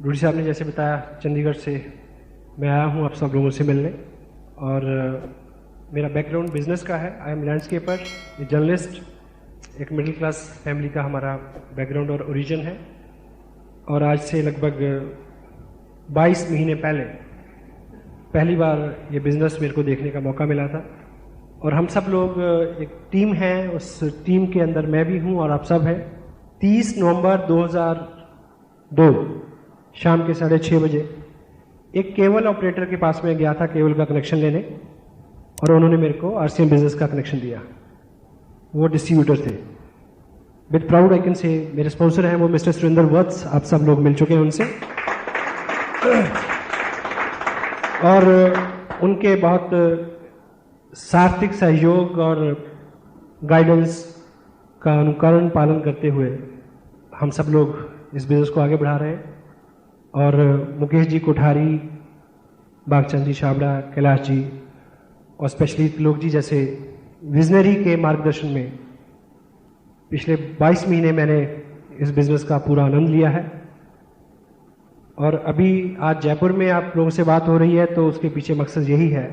रूडी साहब ने जैसे बताया, चंडीगढ़ से मैं आया हूँ आप सब लोगों से मिलने, और मेरा बैकग्राउंड बिजनेस का है। I am landscaper, a journalist, एक मिडिल क्लास फैमिली का हमारा बैकग्राउंड और ओरिजिन है। और आज से लगभग 22 महीने पहली बार ये बिज़नेस मेरे को देखने का मौका मिला था। और हम सब लोग एक टीम है, उस टीम के अंदर मैं भी हूँ और आप सब हैं। 30 नवंबर 2002 शाम के 6:30 बजे एक केबल ऑपरेटर के पास में गया था केबल का कनेक्शन लेने, और उन्होंने मेरे को आरसीएम बिजनेस का कनेक्शन दिया। वो डिस्ट्रीब्यूटर थे। With proud I can say मेरे स्पॉन्सर हैं वो मिस्टर सुरेंद्र वत्स, आप सब लोग मिल चुके हैं उनसे। और उनके बहुत सार्थक सहयोग और गाइडेंस का अनुकरण पालन करते हुए हम सब लोग इस बिजनेस को आगे बढ़ा रहे हैं। और मुकेश जी कोठारी, बागचंद जी छाबड़ा, कैलाश जी और स्पेशली त्रिलोक जी जैसे विजनरी के मार्गदर्शन में पिछले 22 महीने मैंने इस बिजनेस का पूरा आनंद लिया है। और अभी आज जयपुर में आप लोगों से बात हो रही है तो उसके पीछे मकसद यही है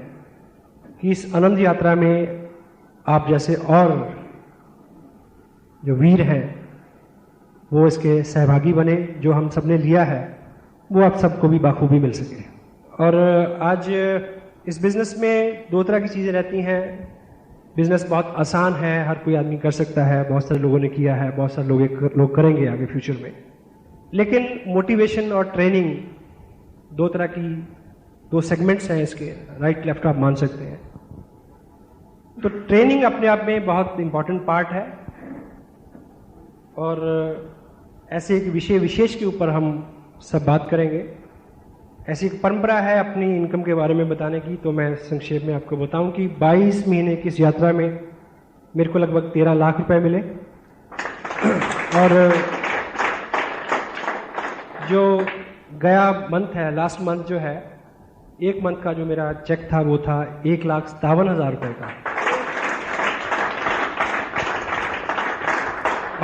कि इस आनंद यात्रा में आप जैसे और जो वीर हैं वो इसके सहभागी बने। जो हम सबने लिया है वो आप सबको भी बाखूबी मिल सके। और आज इस बिज़नेस में 2 तरह की चीज़ें रहती हैं। बिज़नेस बहुत आसान है, हर कोई आदमी कर सकता है, बहुत सारे लोगों ने किया है, बहुत सारे लोग करेंगे आगे फ्यूचर में। लेकिन मोटिवेशन और ट्रेनिंग 2 तरह की 2 सेगमेंट्स हैं इसके, राइट लेफ्ट आप मान सकते हैं। तो ट्रेनिंग अपने आप में बहुत इंपॉर्टेंट पार्ट है। और ऐसे एक विषय विशेष के ऊपर हम सब बात करेंगे। ऐसी एक परंपरा है अपनी इनकम के बारे में बताने की, तो मैं संक्षेप में आपको बताऊं कि 22 महीने की इस यात्रा में मेरे को लगभग 13 लाख रुपए मिले। और जो गया मंथ है, लास्ट मंथ जो है, एक मंथ का जो मेरा चेक था वो था 1,57,000 रुपए का।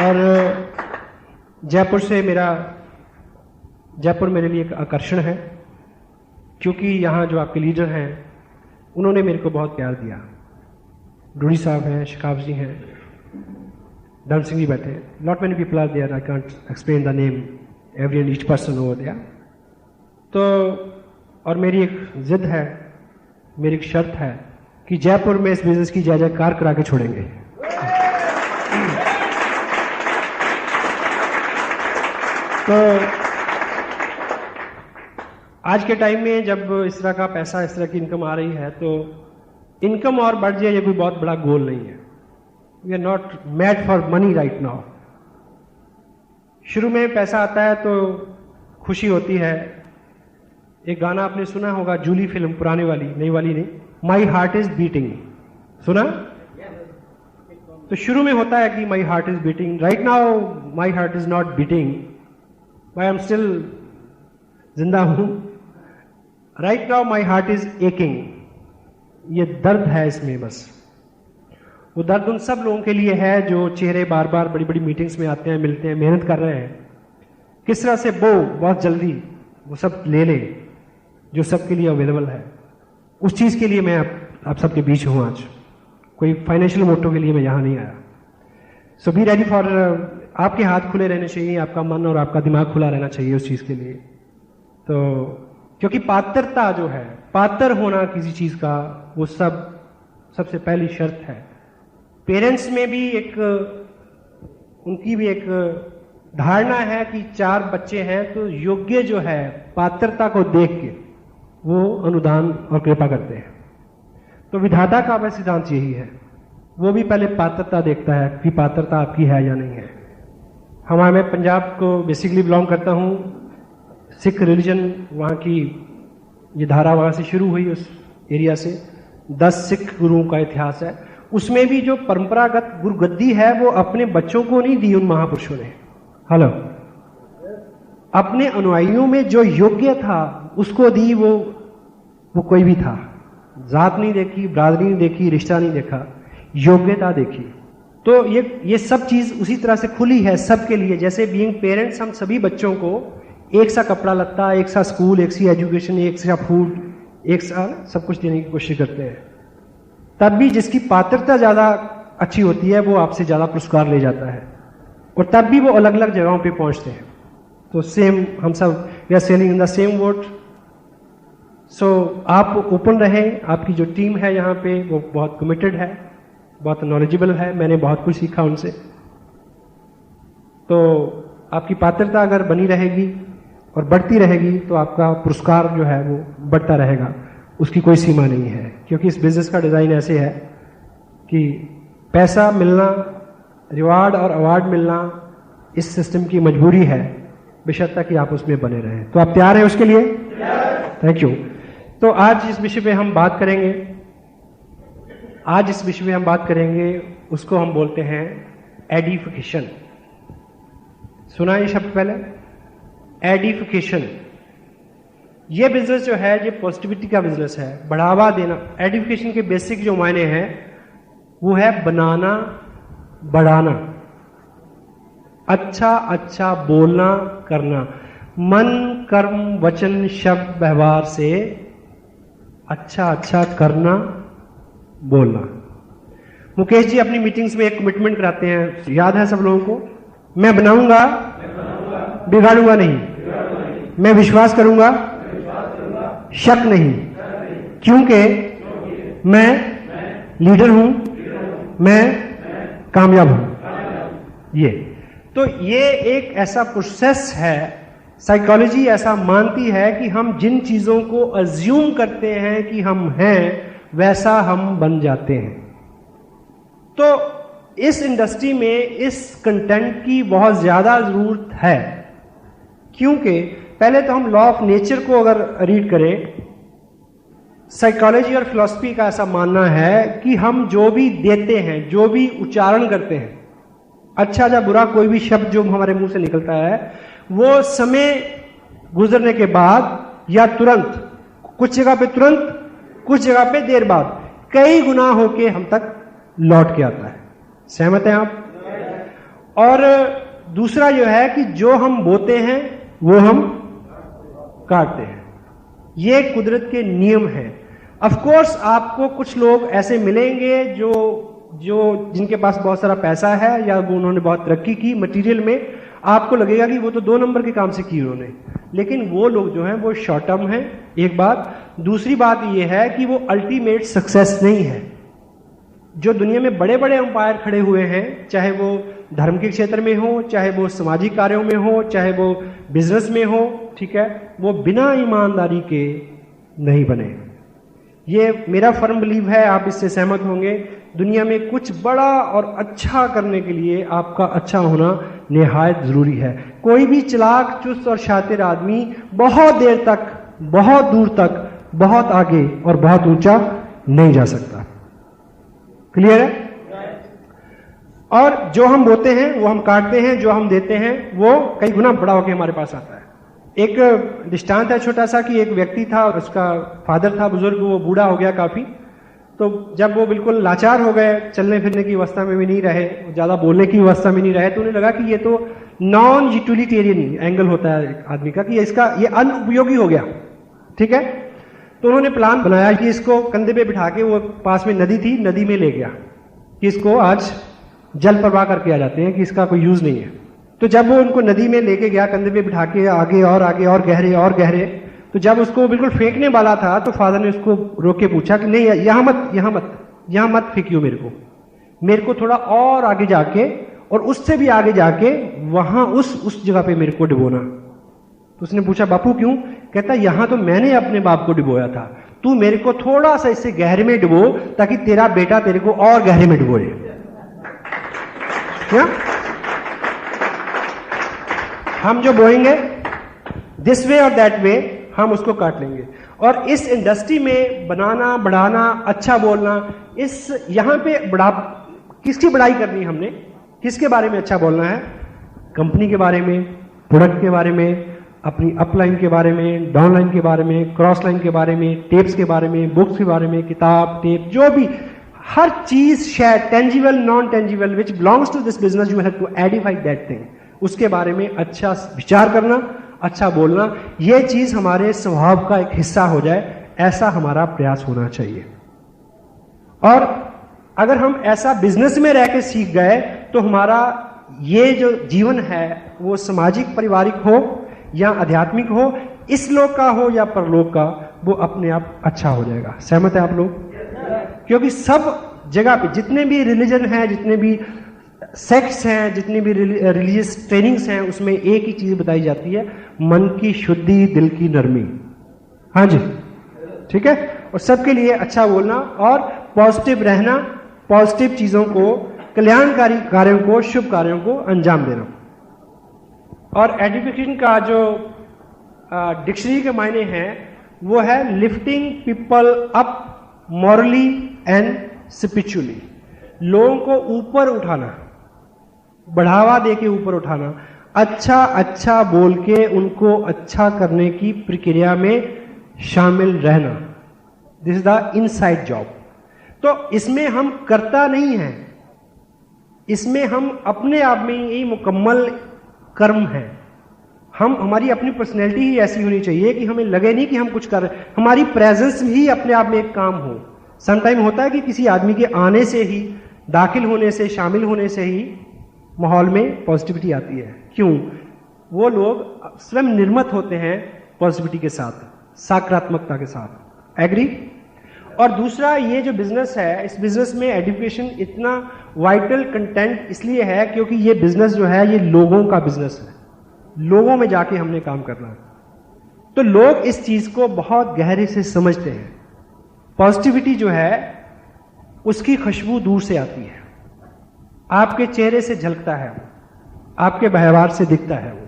और जयपुर मेरे लिए एक आकर्षण है, क्योंकि यहाँ जो आपके लीडर हैं उन्होंने मेरे को बहुत प्यार दिया। रूडी साहब हैं, शिकाफ जी हैं, धर्म सिंह जी बैठे हैं, not many people are there, I can't explain the name every and each person over there. तो और मेरी एक जिद है, मेरी एक शर्त है कि जयपुर में इस बिजनेस की जय जयकार करा के छोड़ेंगे। तो आज के टाइम में जब इस तरह का पैसा, इस तरह की इनकम आ रही है, तो इनकम और बढ़ जाए ये कोई बहुत बड़ा गोल नहीं है। We are not mad for money right now. शुरू में पैसा आता है तो खुशी होती है। एक गाना आपने सुना होगा, जूली फिल्म, पुराने वाली, नई वाली नहीं, माई हार्ट इज बीटिंग, सुना? तो शुरू में होता है कि my heart is beating. Right now my heart is not beating, I am still जिंदा हूं। Right now my heart is aching. ये दर्द है इसमें, बस वो दर्द उन सब लोगों के लिए है जो चेहरे बार बार बड़ी बड़ी मीटिंग्स में आते हैं, मिलते हैं, मेहनत कर रहे हैं। किस तरह से वो बहुत जल्दी वो सब ले ले जो सबके लिए अवेलेबल है। उस चीज के लिए मैं आप सबके बीच हूं आज। कोई फाइनेंशियल मोटो के लिए मैं यहां नहीं आया। सो बी रेडी फॉर, आपके हाथ खुले रहने चाहिए, आपका मन और आपका दिमाग खुला रहना चाहिए उस चीज के लिए। तो क्योंकि पात्रता जो है, पात्र होना किसी चीज का, वो सबसे पहली शर्त है। पेरेंट्स में भी उनकी भी एक धारणा है कि 4 बच्चे हैं तो योग्य जो है, पात्रता को देख के वो अनुदान और कृपा करते हैं। तो विधाता का वह सिद्धांत यही है, वो भी पहले पात्रता देखता है कि पात्रता आपकी है या नहीं है। मैं पंजाब को बेसिकली बिलोंग करता हूँ। सिख रिलीजन वहाँ की ये धारा वहाँ से शुरू हुई, उस एरिया से 10 सिख गुरुओं का इतिहास है। उसमें भी जो परंपरागत गुरुगद्दी है वो अपने बच्चों को नहीं दी उन महापुरुषों ने। हेलो, अपने अनुयायियों में जो योग्य था उसको दी। वो कोई भी था, जात नहीं देखी, बरादरी नहीं देखी, रिश्ता नहीं देखा, योग्यता देखी। तो ये सब चीज उसी तरह से खुली है सबके लिए। जैसे बीइंग पेरेंट्स हम सभी बच्चों को एक सा कपड़ा लत्ता, एक सा स्कूल, एक सी एजुकेशन, एक सा फूड, एक सा सब कुछ देने की कोशिश करते हैं। तब भी जिसकी पात्रता ज़्यादा अच्छी होती है वो आपसे ज़्यादा पुरस्कार ले जाता है, और तब भी वो अलग अलग जगहों पे पहुंचते हैं। तो सेम हम सब we are sailing in the same boat. So आप ओपन रहें, आपकी जो टीम है यहाँ पे वो बहुत कमिटेड है, बहुत नॉलेजेबल है, मैंने बहुत कुछ सीखा उनसे। तो आपकी पात्रता अगर बनी रहेगी और बढ़ती रहेगी तो आपका पुरस्कार जो है वो बढ़ता रहेगा, उसकी कोई सीमा नहीं है। क्योंकि इस बिजनेस का डिज़ाइन ऐसे है कि पैसा मिलना, रिवार्ड और अवार्ड मिलना इस सिस्टम की मजबूरी है, बेशर्त कि आप उसमें बने रहें। तो आप तैयार हैं उसके लिए? Thank you. तो आज इस विषय पे हम बात करेंगे, उसको हम बोलते हैं एडिफिकेशन। सुना ये शब्द पहले? एडिफिकेशन। ये बिजनेस जो है ये पॉजिटिविटी का बिजनेस है, बढ़ावा देना। एडिफिकेशन के बेसिक जो मायने हैं वो है बनाना, बढ़ाना, अच्छा बोलना, करना, मन कर्म वचन शब्द व्यवहार से अच्छा करना, बोलना। मुकेश जी अपनी मीटिंग्स में एक कमिटमेंट कराते हैं, याद है सब लोगों को? मैं बनाऊंगा, बिगाड़ूंगा नहीं, मैं विश्वास करूंगा, शक नहीं, क्योंकि मैं लीडर हूं, मैं कामयाब हूं। ये एक ऐसा प्रोसेस है, साइकोलॉजी ऐसा मानती है कि हम जिन चीजों को अज्यूम करते हैं कि हम हैं वैसा हम बन जाते हैं। तो इस इंडस्ट्री में इस कंटेंट की बहुत ज्यादा जरूरत है, क्योंकि पहले तो हम लॉ ऑफ नेचर को अगर रीड करें, साइकोलॉजी और फिलॉसफी का ऐसा मानना है कि हम जो भी देते हैं, जो भी उच्चारण करते हैं, अच्छा या बुरा कोई भी शब्द जो हमारे मुंह से निकलता है, वो समय गुजरने के बाद या तुरंत, कुछ जगह पे तुरंत, कुछ जगह पे देर बाद, कई गुना होके हम तक लौट के आता है। सहमत हैं आप? और दूसरा जो है कि जो हम बोते हैं वो हम काटते हैं। ये कुदरत के नियम हैं। ऑफ कोर्स आपको कुछ लोग ऐसे मिलेंगे जो जिनके पास बहुत सारा पैसा है या वो उन्होंने बहुत तरक्की की मटेरियल में, आपको लगेगा कि वो तो 2 नंबर के काम से की उन्होंने, लेकिन वो लोग जो हैं वो शॉर्ट टर्म हैं, एक बात। दूसरी बात ये है कि वो अल्टीमेट सक्सेस नहीं है। जो दुनिया में बड़े बड़े अंपायर खड़े हुए हैं, चाहे वो धर्म के क्षेत्र में हो, चाहे वो सामाजिक कार्यों में हो, चाहे वो बिजनेस में हो, ठीक है, वो बिना ईमानदारी के नहीं बने। ये मेरा फर्म बिलीव है, आप इससे सहमत होंगे। दुनिया में कुछ बड़ा और अच्छा करने के लिए आपका अच्छा होना निहायत जरूरी है। कोई भी चालाक, चुस्त और शातिर आदमी बहुत देर तक, बहुत दूर तक, बहुत आगे और बहुत ऊंचा नहीं जा सकता। क्लियर है? और जो हम बोते हैं वो हम काटते हैं, जो हम देते हैं वो कई गुना बड़ा होकर हमारे पास आता है। एक दृष्टांत है छोटा सा कि एक व्यक्ति था, उसका फादर था बुजुर्ग, वो बूढ़ा हो गया काफी। तो जब वो बिल्कुल लाचार हो गए, चलने फिरने की अवस्था में भी नहीं रहे, ज्यादा बोलने की अवस्था में नहीं रहे, तो उन्हें लगा कि ये तो नॉन यूटिलिटेरियन एंगल होता है एक आदमी का, कि इसका ये अनुपयोगी हो गया। ठीक है, तो उन्होंने प्लान बनाया कि इसको कंधे पे बिठा के, वो पास में नदी थी, नदी में ले गया कि इसको आज जल प्रवाह करके आ जाते हैं, कि इसका कोई यूज नहीं है। तो जब वो उनको नदी में लेके गया, कंधे पे बिठा के, आगे और गहरे और गहरे, तो जब उसको बिल्कुल फेंकने वाला था तो फादर ने उसको रोक के पूछा कि नहीं, यहां मत फेंकियो, मेरे को थोड़ा और आगे जाके और उससे भी आगे जाके वहां उस जगह पे मेरे को डुबोना। तो उसने पूछा बापू क्यों? कहता यहां तो मैंने अपने बाप को डुबोया था, तू मेरे को थोड़ा सा इससे गहरे में डुबो ताकि तेरा बेटा तेरे को और गहरे में डुबोए। क्या हम जो बोएंगे दिस वे और दैट वे, हम उसको काट लेंगे। और इस इंडस्ट्री में बनाना, बढ़ाना, अच्छा बोलना, इस यहां पे किसकी बड़ाई करनी है हमने? किसके बारे में अच्छा बोलना है? कंपनी के बारे में, प्रोडक्ट के बारे में, अपनी अपलाइन के बारे में, डाउनलाइन के बारे में, क्रॉस लाइन के बारे में, टेप्स के बारे में, बुक्स के बारे में, किताब, टेप, जो भी हर चीज, share, tangible, non tangible, which belongs to this business, you have to edify that thing. उसके बारे में अच्छा विचार करना, अच्छा बोलना, ये चीज हमारे स्वभाव का एक हिस्सा हो जाए, ऐसा हमारा प्रयास होना चाहिए। और अगर हम ऐसा बिजनेस में रह के सीख गए तो हमारा ये जो जीवन है वो सामाजिक पारिवारिक हो या आध्यात्मिक हो, इस लोक का हो या परलोक का, वो अपने आप अच्छा हो जाएगा। सहमत है आप लोग? क्योंकि सब जगह पे जितने भी रिलीजन हैं, जितने भी सेक्ट्स हैं, जितनी भी रिलीजियस ट्रेनिंग्स हैं, उसमें एक ही चीज बताई जाती है, मन की शुद्धि, दिल की नरमी। हाँ जी, ठीक है। और सबके लिए अच्छा बोलना और पॉजिटिव रहना, पॉजिटिव चीजों को, कल्याणकारी कार्यों को, शुभ कार्यों को अंजाम देना। और एजुकेशन का जो डिक्शनरी के मायने हैं वो है lifting people up morally and spiritually. लोगों को ऊपर उठाना, बढ़ावा दे के ऊपर उठाना, अच्छा अच्छा बोल के उनको अच्छा करने की प्रक्रिया में शामिल रहना। This is the inside job. तो इसमें हम करता नहीं है, इसमें हम अपने आप में ही मुकम्मल कर्म है। हमारी अपनी पर्सनैलिटी ही ऐसी होनी चाहिए कि हमें लगे नहीं कि हम कुछ कर रहे हैं, हमारी प्रेजेंस ही अपने आप में एक काम हो। समटाइम होता है कि किसी आदमी के आने से ही, दाखिल होने से, शामिल होने से ही माहौल में पॉजिटिविटी आती है। क्यों? वो लोग स्वयं निर्मित होते हैं पॉजिटिविटी के साथ, सकारात्मकता के साथ। एग्री? और दूसरा, ये जो बिजनेस है, इस बिजनेस में एजुकेशन इतना वाइटल कंटेंट इसलिए है क्योंकि ये बिजनेस जो है ये लोगों का बिजनेस है, लोगों में जाके हमने काम करना है। तो लोग इस चीज को बहुत गहरे से समझते हैं। पॉजिटिविटी जो है उसकी खुशबू दूर से आती है, आपके चेहरे से झलकता है, आपके व्यवहार से दिखता है वो,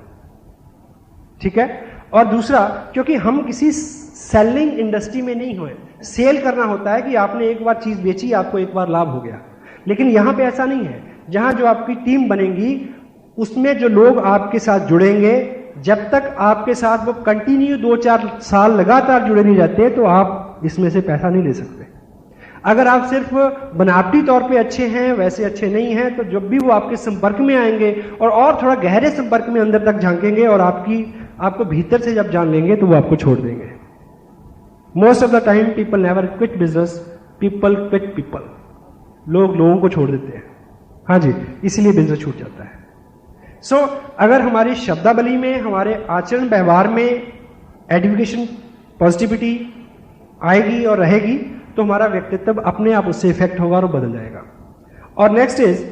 ठीक है। और दूसरा, क्योंकि हम किसी सेलिंग इंडस्ट्री में नहीं हुए, सेल करना होता है कि आपने एक बार चीज बेची, आपको एक बार लाभ हो गया। लेकिन यहां पे ऐसा नहीं है। जहां जो आपकी टीम बनेगी उसमें जो लोग आपके साथ जुड़ेंगे, जब तक आपके साथ वो कंटिन्यू 2-4 साल लगातार जुड़े नहीं रहते तो आप इसमें से पैसा नहीं ले सकते। अगर आप सिर्फ बनावटी तौर पे अच्छे हैं, वैसे अच्छे नहीं हैं, तो जब भी वो आपके संपर्क में आएंगे और थोड़ा गहरे संपर्क में अंदर तक झांकेंगे और आपको भीतर से जब जान लेंगे तो वो आपको छोड़ देंगे। Most of the time people never quit business, people quit people. लोग लोगों को छोड़ देते हैं। हाँ जी, इसलिए बिजनेस छूट जाता है। सो अगर हमारी शब्दावली में, हमारे आचरण व्यवहार में एजुकेशन पॉजिटिविटी आएगी और रहेगी तो हमारा व्यक्तित्व अपने आप उससे इफेक्ट होगा और बदल जाएगा। और नेक्स्ट इज,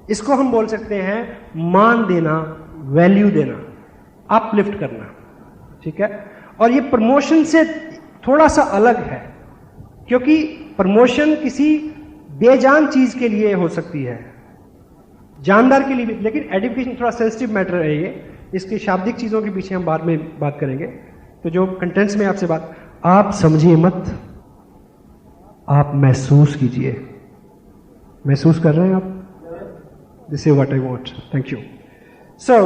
इसको हम बोल सकते हैं मान देना, वैल्यू देना, अपलिफ्ट करना, ठीक है। और ये प्रमोशन से थोड़ा सा अलग है, क्योंकि प्रमोशन किसी बेजान चीज के लिए हो सकती है, जानदार के लिए भी, लेकिन एजुकेशन थोड़ा सेंसिटिव मैटर है। ये इसकी शाब्दिक चीजों के पीछे हम बाद में बात करेंगे। तो जो कंटेंट्स में आपसे बात, आप समझिए मत, आप महसूस कीजिए। महसूस कर रहे हैं आप? This is what I want. Thank you. So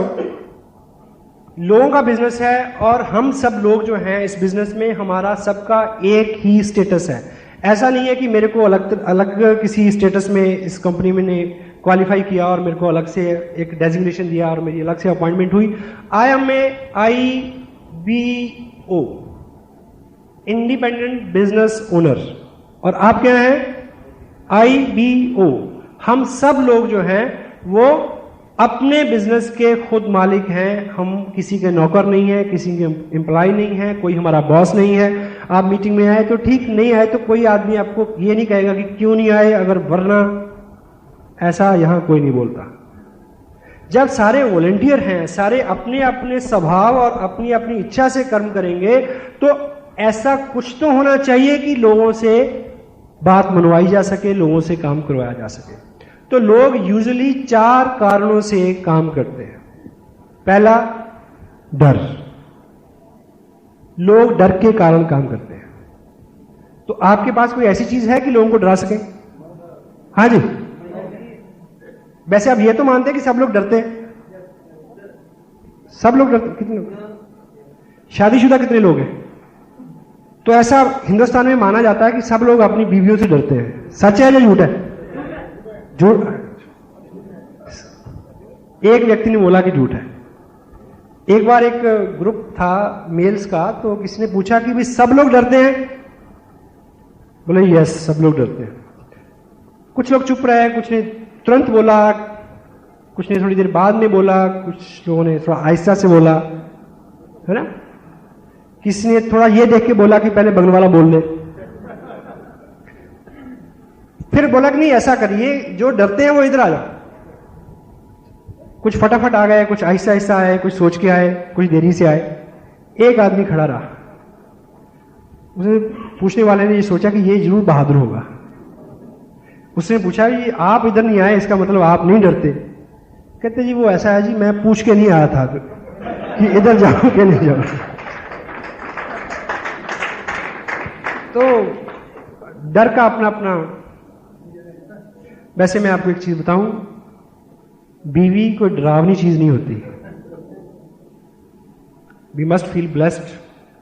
लोगों का बिजनेस है और हम सब लोग जो हैं इस बिजनेस में, हमारा सबका एक ही स्टेटस है। ऐसा नहीं है कि मेरे को अलग किसी स्टेटस में इस कंपनी में ने क्वालिफाई किया और मेरे को अलग से एक डेजिग्नेशन दिया और मेरी अलग से अपॉइंटमेंट हुई। I am a IBO, independent business owner, और आप क्या हैं? IBO। हम सब लोग जो हैं वो अपने बिजनेस के खुद मालिक हैं। हम किसी के नौकर नहीं है, किसी के एम्प्लॉय नहीं है, कोई हमारा बॉस नहीं है। आप मीटिंग में आए तो ठीक, नहीं आए तो कोई आदमी आपको ये नहीं कहेगा कि क्यों नहीं आए, अगर वरना, ऐसा यहां कोई नहीं बोलता। जब सारे वॉलंटियर हैं, सारे अपने अपने स्वभाव और अपनी अपनी इच्छा से कर्म करेंगे, तो ऐसा कुछ तो होना चाहिए कि लोगों से बात मनवाई जा सके, लोगों से काम करवाया जा सके। तो लोग यूजुअली 4 कारणों से काम करते हैं। पहला, डर। लोग डर के कारण काम करते हैं। तो आपके पास कोई ऐसी चीज है कि लोगों को डरा सके? हाँ जी। वैसे आप ये तो मानते हैं कि सब लोग डरते हैं? सब लोग डरते? कितने लोग? शादीशुदा कितने लोग हैं? तो ऐसा हिंदुस्तान में माना जाता है कि सब लोग अपनी बीवियों से डरते हैं। सच है या झूठ है? झूठ। एक व्यक्ति ने बोला कि झूठ है। एक बार एक ग्रुप था मेल्स का, तो किसी ने पूछा कि भाई सब लोग डरते हैं? बोले यस, सब लोग डरते हैं। कुछ लोग चुप रहे, कुछ ने तुरंत बोला, कुछ ने थोड़ी देर बाद में बोला, कुछ लोगों ने थोड़ा आहिस्ता से बोला, है ना। किसी ने थोड़ा ये देख के बोला कि पहले बगल वाला बोल ले, फिर बोला कि नहीं ऐसा करिए, जो डरते हैं वो इधर आ जाओ। कुछ फटाफट आ गए, कुछ आहिस्ता आहिस्ता आए, कुछ सोच के आए, कुछ देरी से आए। एक आदमी खड़ा रहा। उसे पूछने वाले ने ये सोचा कि ये जरूर बहादुर होगा। उसने पूछा कि आप इधर नहीं आए, इसका मतलब आप नहीं डरते? कहते जी वो ऐसा है जी, मैं पूछ के नहीं आया था कि इधर जाओ कि नहीं जाओ। तो डर का अपना अपना। वैसे मैं आपको एक चीज बताऊं, बीवी कोई डरावनी चीज नहीं होती। We must feel blessed,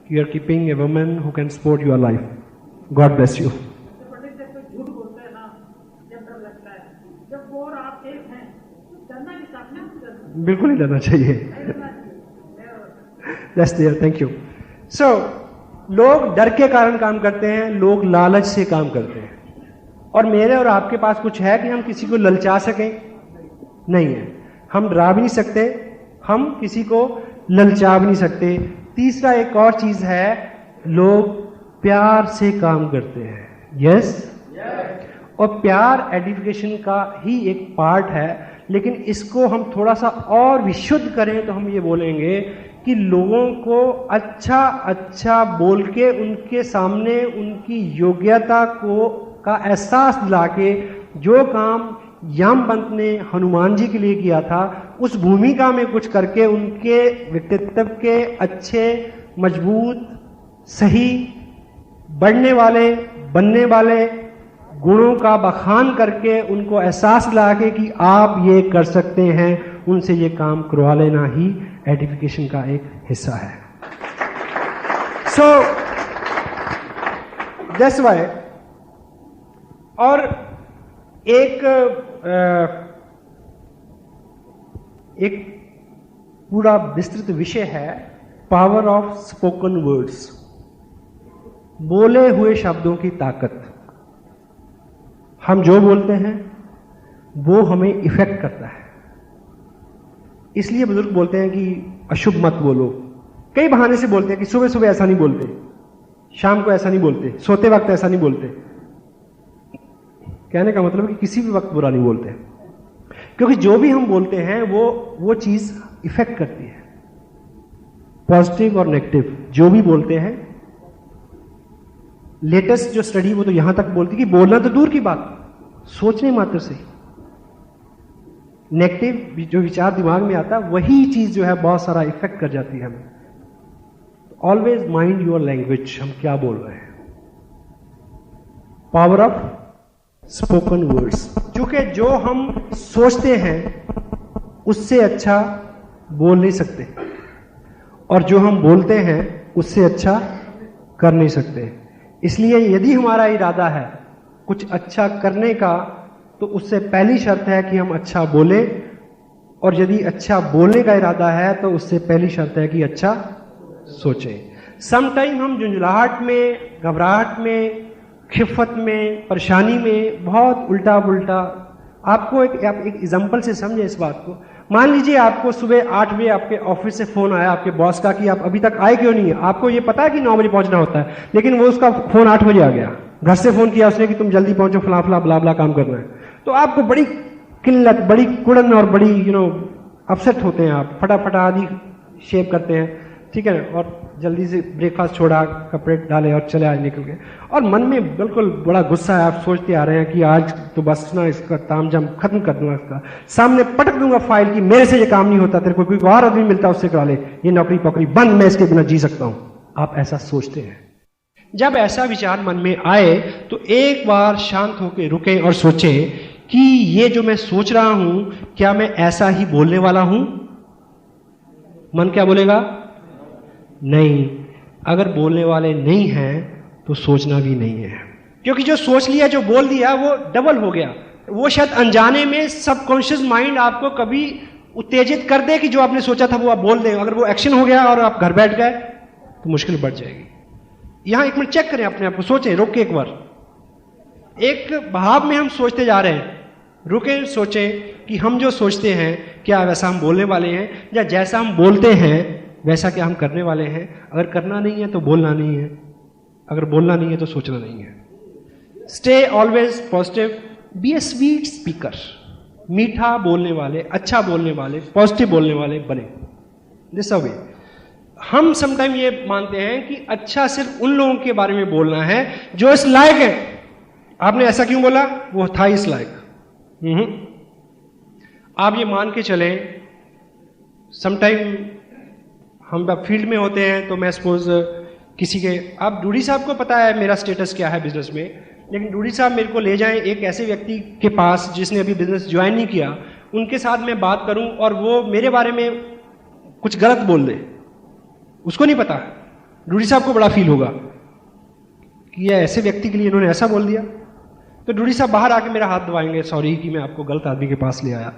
you are keeping a woman who can support your life. God bless you. झूठ बोलते हैं ना, जब डर लगता है, जब वो और आप एक हैं, तो डरना किस आपने? बिल्कुल नहीं डरना चाहिए। That's there, thank you. So, लोग डर के कारण काम करते हैं, लोग लालच से काम करते हैं। और मेरे और आपके पास कुछ है कि हम किसी को ललचा सकें? नहीं है। हम डरा भी नहीं सकते, हम किसी को ललचा भी नहीं सकते। तीसरा एक और चीज है, लोग प्यार से काम करते हैं। यस? और प्यार एडिफिकेशन का ही एक पार्ट है, लेकिन इसको हम थोड़ा सा और विशुद्ध करें तो हम ये बोलेंगे कि लोगों को अच्छा अच्छा बोल के उनके सामने उनकी योग्यता को का एहसास दिला के, जो काम यामवंत ने हनुमान जी के लिए किया था, उस भूमिका में कुछ करके उनके व्यक्तित्व के अच्छे, मजबूत, सही, बढ़ने वाले, बनने वाले गुणों का बखान करके उनको एहसास दिला के कि आप ये कर सकते हैं, उनसे ये काम करवा लेना ही एडिफिकेशन का एक हिस्सा है। So that's why. और एक पूरा विस्तृत विषय है पावर ऑफ स्पोकन वर्ड्स, बोले हुए शब्दों की ताकत। हम जो बोलते हैं वो हमें इफेक्ट करता है। इसलिए बुजुर्ग बोलते हैं कि अशुभ मत बोलो। कई बहाने से बोलते हैं कि सुबह सुबह ऐसा नहीं बोलते, शाम को ऐसा नहीं बोलते, सोते वक्त ऐसा नहीं बोलते। कहने का मतलब कि किसी भी वक्त बुरा नहीं बोलते, क्योंकि जो भी हम बोलते हैं वो चीज इफेक्ट करती है, पॉजिटिव और नेगेटिव जो भी बोलते हैं। लेटेस्ट जो स्टडी वो तो यहां तक बोलती कि बोलना तो दूर की बात, सोचने मात्र से नेगेटिव जो विचार दिमाग में आता है वही चीज जो है बहुत सारा इफेक्ट कर जाती है हमें। ऑलवेज माइंड योर लैंग्वेज, हम क्या बोल रहे हैं। पावर ऑफ स्पोकन वर्ड्स, क्योंकि जो हम सोचते हैं उससे अच्छा बोल नहीं सकते, और जो हम बोलते हैं उससे अच्छा कर नहीं सकते। इसलिए यदि हमारा इरादा है कुछ अच्छा करने का, तो उससे पहली शर्त है कि हम अच्छा बोले, और यदि अच्छा बोलने का इरादा है तो उससे पहली शर्त है कि अच्छा सोचें। समटाइम हम झुंझलाहट में, घबराहट में, खिफत में, परेशानी में बहुत उल्टा पुल्टा। आपको एक एग्जांपल से समझे इस बात को। मान लीजिए आपको सुबह 8 बजे आपके ऑफिस से फोन आया आपके बॉस का कि आप अभी तक आए क्यों नहीं है। आपको ये पता है कि 9 बजे पहुंचना होता है, लेकिन वो उसका फोन 8 बजे आ गया। घर से फोन किया उसने कि तुम जल्दी पहुंचो, फला फला ब्ला ब्ला काम करना है। तो आपको बड़ी किल्लत, बड़ी कुड़न और बड़ी अपसेट होते हैं। आप फटाफट आदि शेव करते हैं, ठीक है, और जल्दी से ब्रेकफास्ट छोड़ा, कपड़े डाले और चले आज निकल गए। और मन में बिल्कुल बड़ा गुस्सा है, आप सोचते आ रहे हैं कि आज तो बस ना इसका तामझाम खत्म कर दूंगा, इसका सामने पटक दूंगा फाइल कि मेरे से ये काम नहीं होता, तेरे को कोई और आदमी मिलता उससे करा ले, ये नौकरी पकड़ी बंद, मैं इसके बिना जी सकता हूं। आप ऐसा सोचते हैं। जब ऐसा विचार मन में आए तो एक बार शांत होकर रुकें और सोचें कि ये जो मैं सोच रहा हूं, क्या मैं ऐसा ही बोलने वाला हूं? मन क्या बोलेगा? नहीं। अगर बोलने वाले नहीं हैं तो सोचना भी नहीं है, क्योंकि जो सोच लिया, जो बोल दिया, वो डबल हो गया। वो शायद अनजाने में सबकॉन्शियस माइंड आपको कभी उत्तेजित कर दे कि जो आपने सोचा था वो आप बोल दें। अगर वो एक्शन हो गया और आप घर बैठ गए तो मुश्किल बढ़ जाएगी। यहां एक मिनट चेक करें अपने आप को, सोचें, रोक के एक बार, एक भाव में हम सोचते जा रहे हैं, रुके, सोचें कि हम जो सोचते हैं क्या वैसा हम बोलने वाले हैं, या जैसा हम बोलते हैं वैसा क्या हम करने वाले हैं। अगर करना नहीं है तो बोलना नहीं है, अगर बोलना नहीं है तो सोचना नहीं है। Stay always positive, be a sweet speaker, मीठा बोलने वाले, अच्छा बोलने वाले, पॉजिटिव बोलने वाले बने। दिस वे हम समटाइम ये मानते हैं कि अच्छा सिर्फ उन लोगों के बारे में बोलना है जो इस लायक है। आपने ऐसा क्यों बोला, वो था इस लायक। आप ये मान के चलें, समटाइम हम फील्ड में होते हैं तो मैं सपोज किसी के, आप डूडी साहब को पता है मेरा स्टेटस क्या है बिजनेस में, लेकिन डूडी साहब मेरे को ले जाएं एक ऐसे व्यक्ति के पास जिसने अभी बिजनेस ज्वाइन नहीं किया, उनके साथ मैं बात करूं और वो मेरे बारे में कुछ गलत बोल दे, उसको नहीं पता, डूडी साहब को बड़ा फील होगा कि ये ऐसे व्यक्ति के लिए इन्होंने ऐसा बोल दिया। तो डूडी साहब बाहर आके मेरा हाथ दबाएंगे, सॉरी कि मैं आपको गलत आदमी के पास ले आया।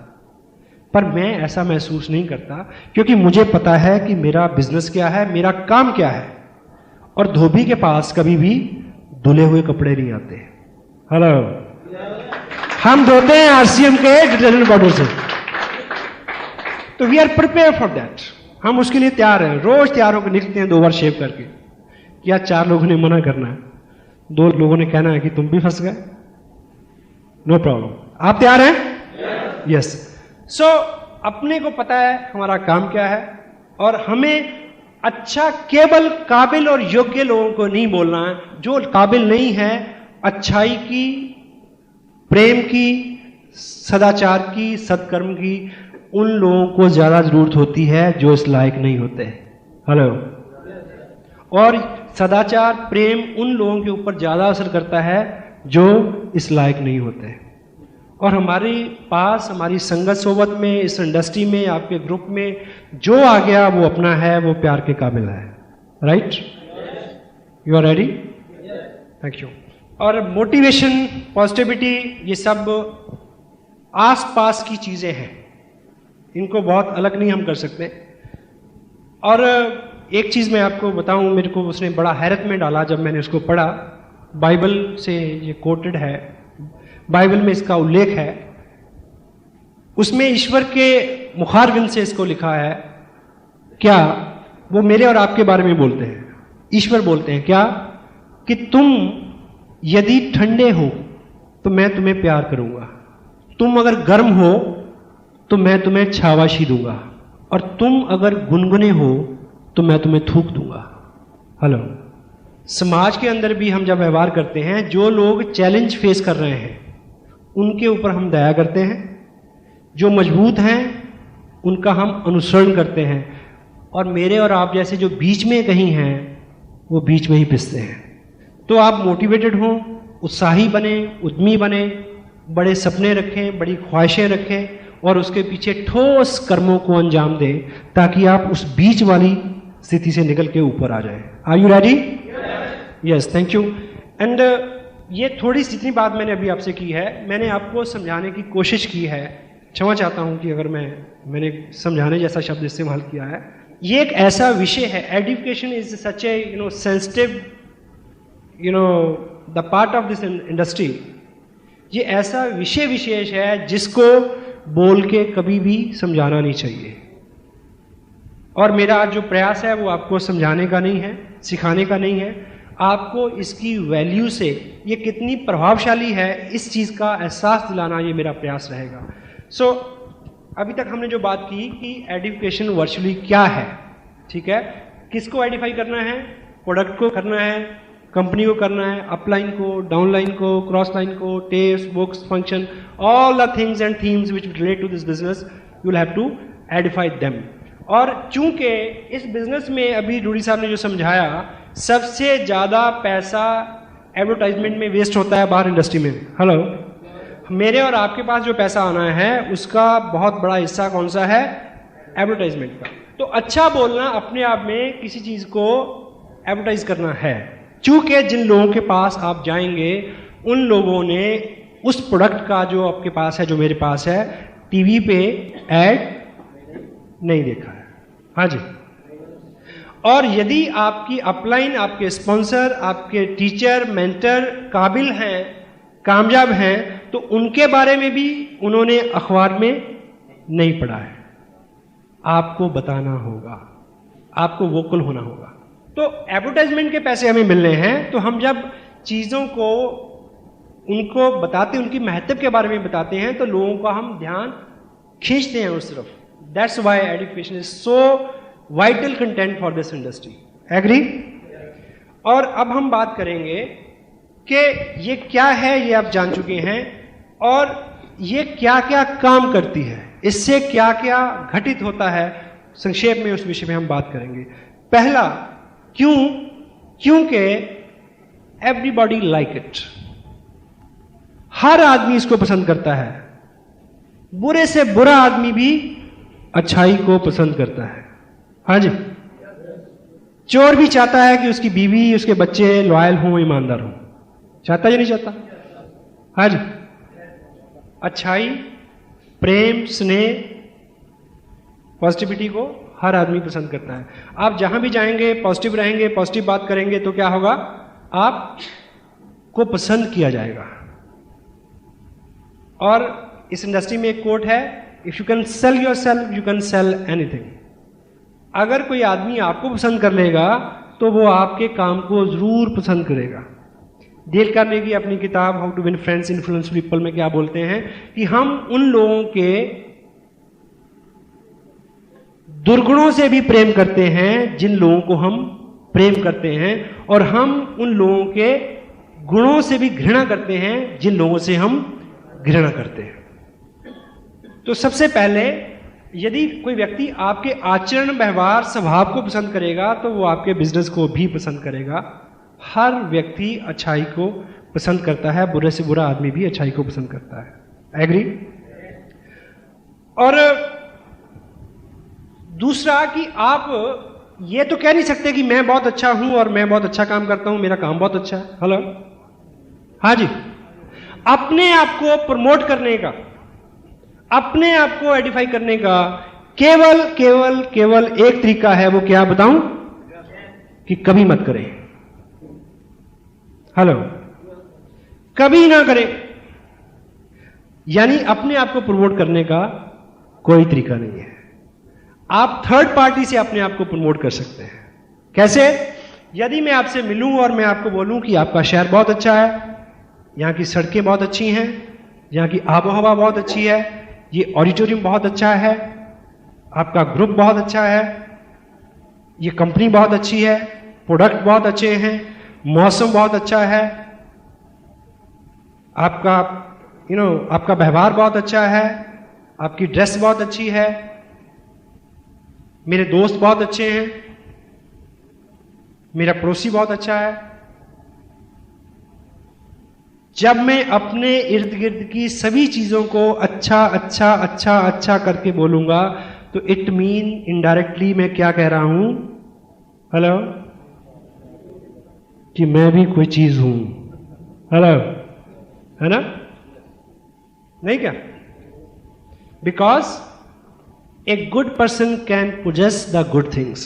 पर मैं ऐसा महसूस नहीं करता, क्योंकि मुझे पता है कि मेरा बिजनेस क्या है, मेरा काम क्या है। और धोबी के पास कभी भी धुले हुए कपड़े नहीं आते। हेलो, हम धोते हैं आरसीएम के डिटर्जेंट पाउडर से। तो we are prepare for that, हम उसके लिए तैयार हैं। रोज तैयार होकर निकलते हैं 2 बार शेव करके। क्या 4 लोगों ने मना करना है, 2 लोगों ने कहना है कि तुम भी फंस गए, नो प्रॉब्लम। आप तैयार हैं? यस। सो अपने को पता है हमारा काम क्या है, और हमें अच्छा केवल काबिल और योग्य लोगों को नहीं बोलना है। जो काबिल नहीं है अच्छाई की, प्रेम की, सदाचार की, सत्कर्म की, उन लोगों को ज्यादा जरूरत होती है जो इस लायक नहीं होते। हेलो। और सदाचार, प्रेम उन लोगों के ऊपर ज्यादा असर करता है जो इस लायक नहीं होते। और हमारे पास, हमारी संगत सोबत में, इस इंडस्ट्री में, आपके ग्रुप में जो आ गया वो अपना है, वो प्यार के काबिल है। Right? You are ready? Thank you. और मोटिवेशन, पॉजिटिविटी, ये सब आसपास की चीजें हैं, इनको बहुत अलग नहीं हम कर सकते। और एक चीज मैं आपको बताऊं, मेरे को उसने बड़ा हैरत में डाला जब मैंने उसको पढ़ा। बाइबल से ये कोटेड है, बाइबल में इसका उल्लेख है। उसमें ईश्वर के मुखारबिन से इसको लिखा है। क्या वो मेरे और आपके बारे में बोलते हैं? ईश्वर बोलते हैं क्या कि तुम यदि ठंडे हो तो मैं तुम्हें प्यार करूंगा, तुम अगर गर्म हो तो मैं तुम्हें छावाशी दूंगा, और तुम अगर गुनगुने हो तो मैं तुम्हें थूक दूंगा। हेलो। समाज के अंदर भी हम जब व्यवहार करते हैं, जो लोग चैलेंज फेस कर रहे हैं उनके ऊपर हम दया करते हैं, जो मजबूत हैं उनका हम अनुसरण करते हैं, और मेरे और आप जैसे जो बीच में कहीं हैं वो बीच में ही पिसते हैं। तो आप मोटिवेटेड हों, उत्साही बने, उद्यमी बने, बड़े सपने रखें, बड़ी ख्वाहिशें रखें, और उसके पीछे ठोस कर्मों को अंजाम दें, ताकि आप उस बीच वाली स्थिति से निकल के ऊपर आ जाएं। Are you ready? Yes, thank you. And ये थोड़ी सी जितनी बात मैंने अभी आपसे की है, मैंने आपको समझाने की कोशिश की है। क्षमा चाहता हूं कि अगर मैंने समझाने जैसा शब्द इस्तेमाल किया है। ये एक ऐसा विषय है, education is such A sensitive the part of this industry. ये ऐसा विषय विशेष है जिसको बोल के कभी भी समझाना नहीं चाहिए। और मेरा आज जो प्रयास है वो आपको समझाने का नहीं है, सिखाने का नहीं है, आपको इसकी वैल्यू से ये कितनी प्रभावशाली है इस चीज़ का एहसास दिलाना, ये मेरा प्रयास रहेगा। सो अभी तक हमने जो बात की कि एजुकेशन वर्चुअली क्या है, ठीक है, किसको आइडेंटिफाई करना है? प्रोडक्ट को करना है, कंपनी को करना है, अपलाइन को, डाउनलाइन को, क्रॉस लाइन को, test, books, function, all the things and themes which relate to this business, you will have to identify them. और चूंकि इस बिजनेस में अभी डूडी साहब ने जो समझाया, सबसे ज्यादा पैसा एडवर्टाइजमेंट में वेस्ट होता है बाहर इंडस्ट्री में। हेलो। मेरे और आपके पास जो पैसा आना है उसका बहुत बड़ा हिस्सा कौन सा है? एडवर्टाइजमेंट का। तो अच्छा बोलना अपने आप में किसी चीज को एडवर्टाइज करना है। चूंकि जिन लोगों के पास आप जाएंगे उन लोगों ने उस प्रोडक्ट का जो आपके पास है, जो मेरे पास है, टीवी पे ऐड नहीं देखा है। हाँ जी। और यदि आपकी अपलाइन, आपके स्पॉन्सर, आपके टीचर, मेंटर काबिल हैं, कामयाब हैं, तो उनके बारे में भी उन्होंने अखबार में नहीं पढ़ा है। आपको बताना होगा, आपको वोकल होना होगा। तो एडवर्टाइजमेंट के पैसे हमें मिल रहे हैं, तो हम जब चीज़ों को उनको बताते, उनकी महत्व के बारे में बताते हैं, तो लोगों का हम ध्यान खींचते हैं उस तरफ। That's why education is so vital content for this industry. Agree? और अब हम बात करेंगे कि ये क्या है, ये आप जान चुके हैं, और ये क्या क्या काम करती है, इससे क्या क्या घटित होता है, संक्षेप में उस विषय में हम बात करेंगे। पहला, क्यों? क्योंकि एवरीबॉडी लाइक इट, हर आदमी इसको पसंद करता है। बुरे से बुरा आदमी भी अच्छाई को पसंद करता है। हाँ जी। चोर भी चाहता है कि उसकी बीवी, उसके बच्चे लॉयल हों, ईमानदार हों। चाहता या नहीं चाहता? हाँ जी। अच्छाई, प्रेम, स्नेह, पॉजिटिविटी को हर आदमी पसंद करता है। आप जहां भी जाएंगे पॉजिटिव रहेंगे, पॉजिटिव बात करेंगे, तो क्या होगा? आपको पसंद किया जाएगा। और इस इंडस्ट्री में एक कोट है, if you can sell your self you can sell anything. अगर कोई आदमी आपको पसंद कर लेगा तो वो आपके काम को जरूर पसंद करेगा। डेल कार्नेगी अपनी किताब how to win friends influence people में क्या बोलते हैं कि हम उन लोगों के दुर्गुणों से भी प्रेम करते हैं जिन लोगों को हम प्रेम करते हैं, और हम उन लोगों के गुणों से भी घृणा करते हैं जिन लोगों से हम घृणा करते हैं। तो सबसे पहले, यदि कोई व्यक्ति आपके आचरण, व्यवहार, स्वभाव को पसंद करेगा तो वो आपके बिजनेस को भी पसंद करेगा। हर व्यक्ति अच्छाई को पसंद करता है, बुरे से बुरा आदमी भी अच्छाई को पसंद करता है। एग्री? और दूसरा कि आप ये तो कह नहीं सकते कि मैं बहुत अच्छा हूं और मैं बहुत अच्छा काम करता हूं, मेरा काम बहुत अच्छा है। हेलो? हाँ जी। अपने आप को प्रमोट करने का, अपने आप को आइडेंटिफाई करने का केवल केवल केवल एक तरीका है। वो क्या बताऊं? कि कभी मत करें। हेलो? कभी ना करें। यानी अपने आप को प्रमोट करने का कोई तरीका नहीं है। आप थर्ड पार्टी से अपने आप को प्रमोट कर सकते हैं। कैसे? यदि मैं आपसे मिलूं और मैं आपको बोलूं कि आपका शहर बहुत अच्छा है, यहां की सड़कें बहुत अच्छी हैं, यहां की आबो हवा बहुत अच्छी है, ये ऑडिटोरियम बहुत अच्छा है, आपका ग्रुप बहुत अच्छा है, ये कंपनी बहुत अच्छी है, प्रोडक्ट बहुत अच्छे हैं, मौसम बहुत अच्छा है, आपका आपका व्यवहार बहुत अच्छा है, आपकी ड्रेस बहुत अच्छी है, मेरे दोस्त बहुत अच्छे हैं, मेरा पड़ोसी बहुत अच्छा है। जब मैं अपने इर्द गिर्द की सभी चीजों को अच्छा अच्छा अच्छा अच्छा करके बोलूंगा तो इट मीन इनडायरेक्टली मैं क्या कह रहा हूं? हेलो? कि मैं भी कोई चीज हूं। हेलो? है ना? नहीं क्या? Because a good person can possess the good things.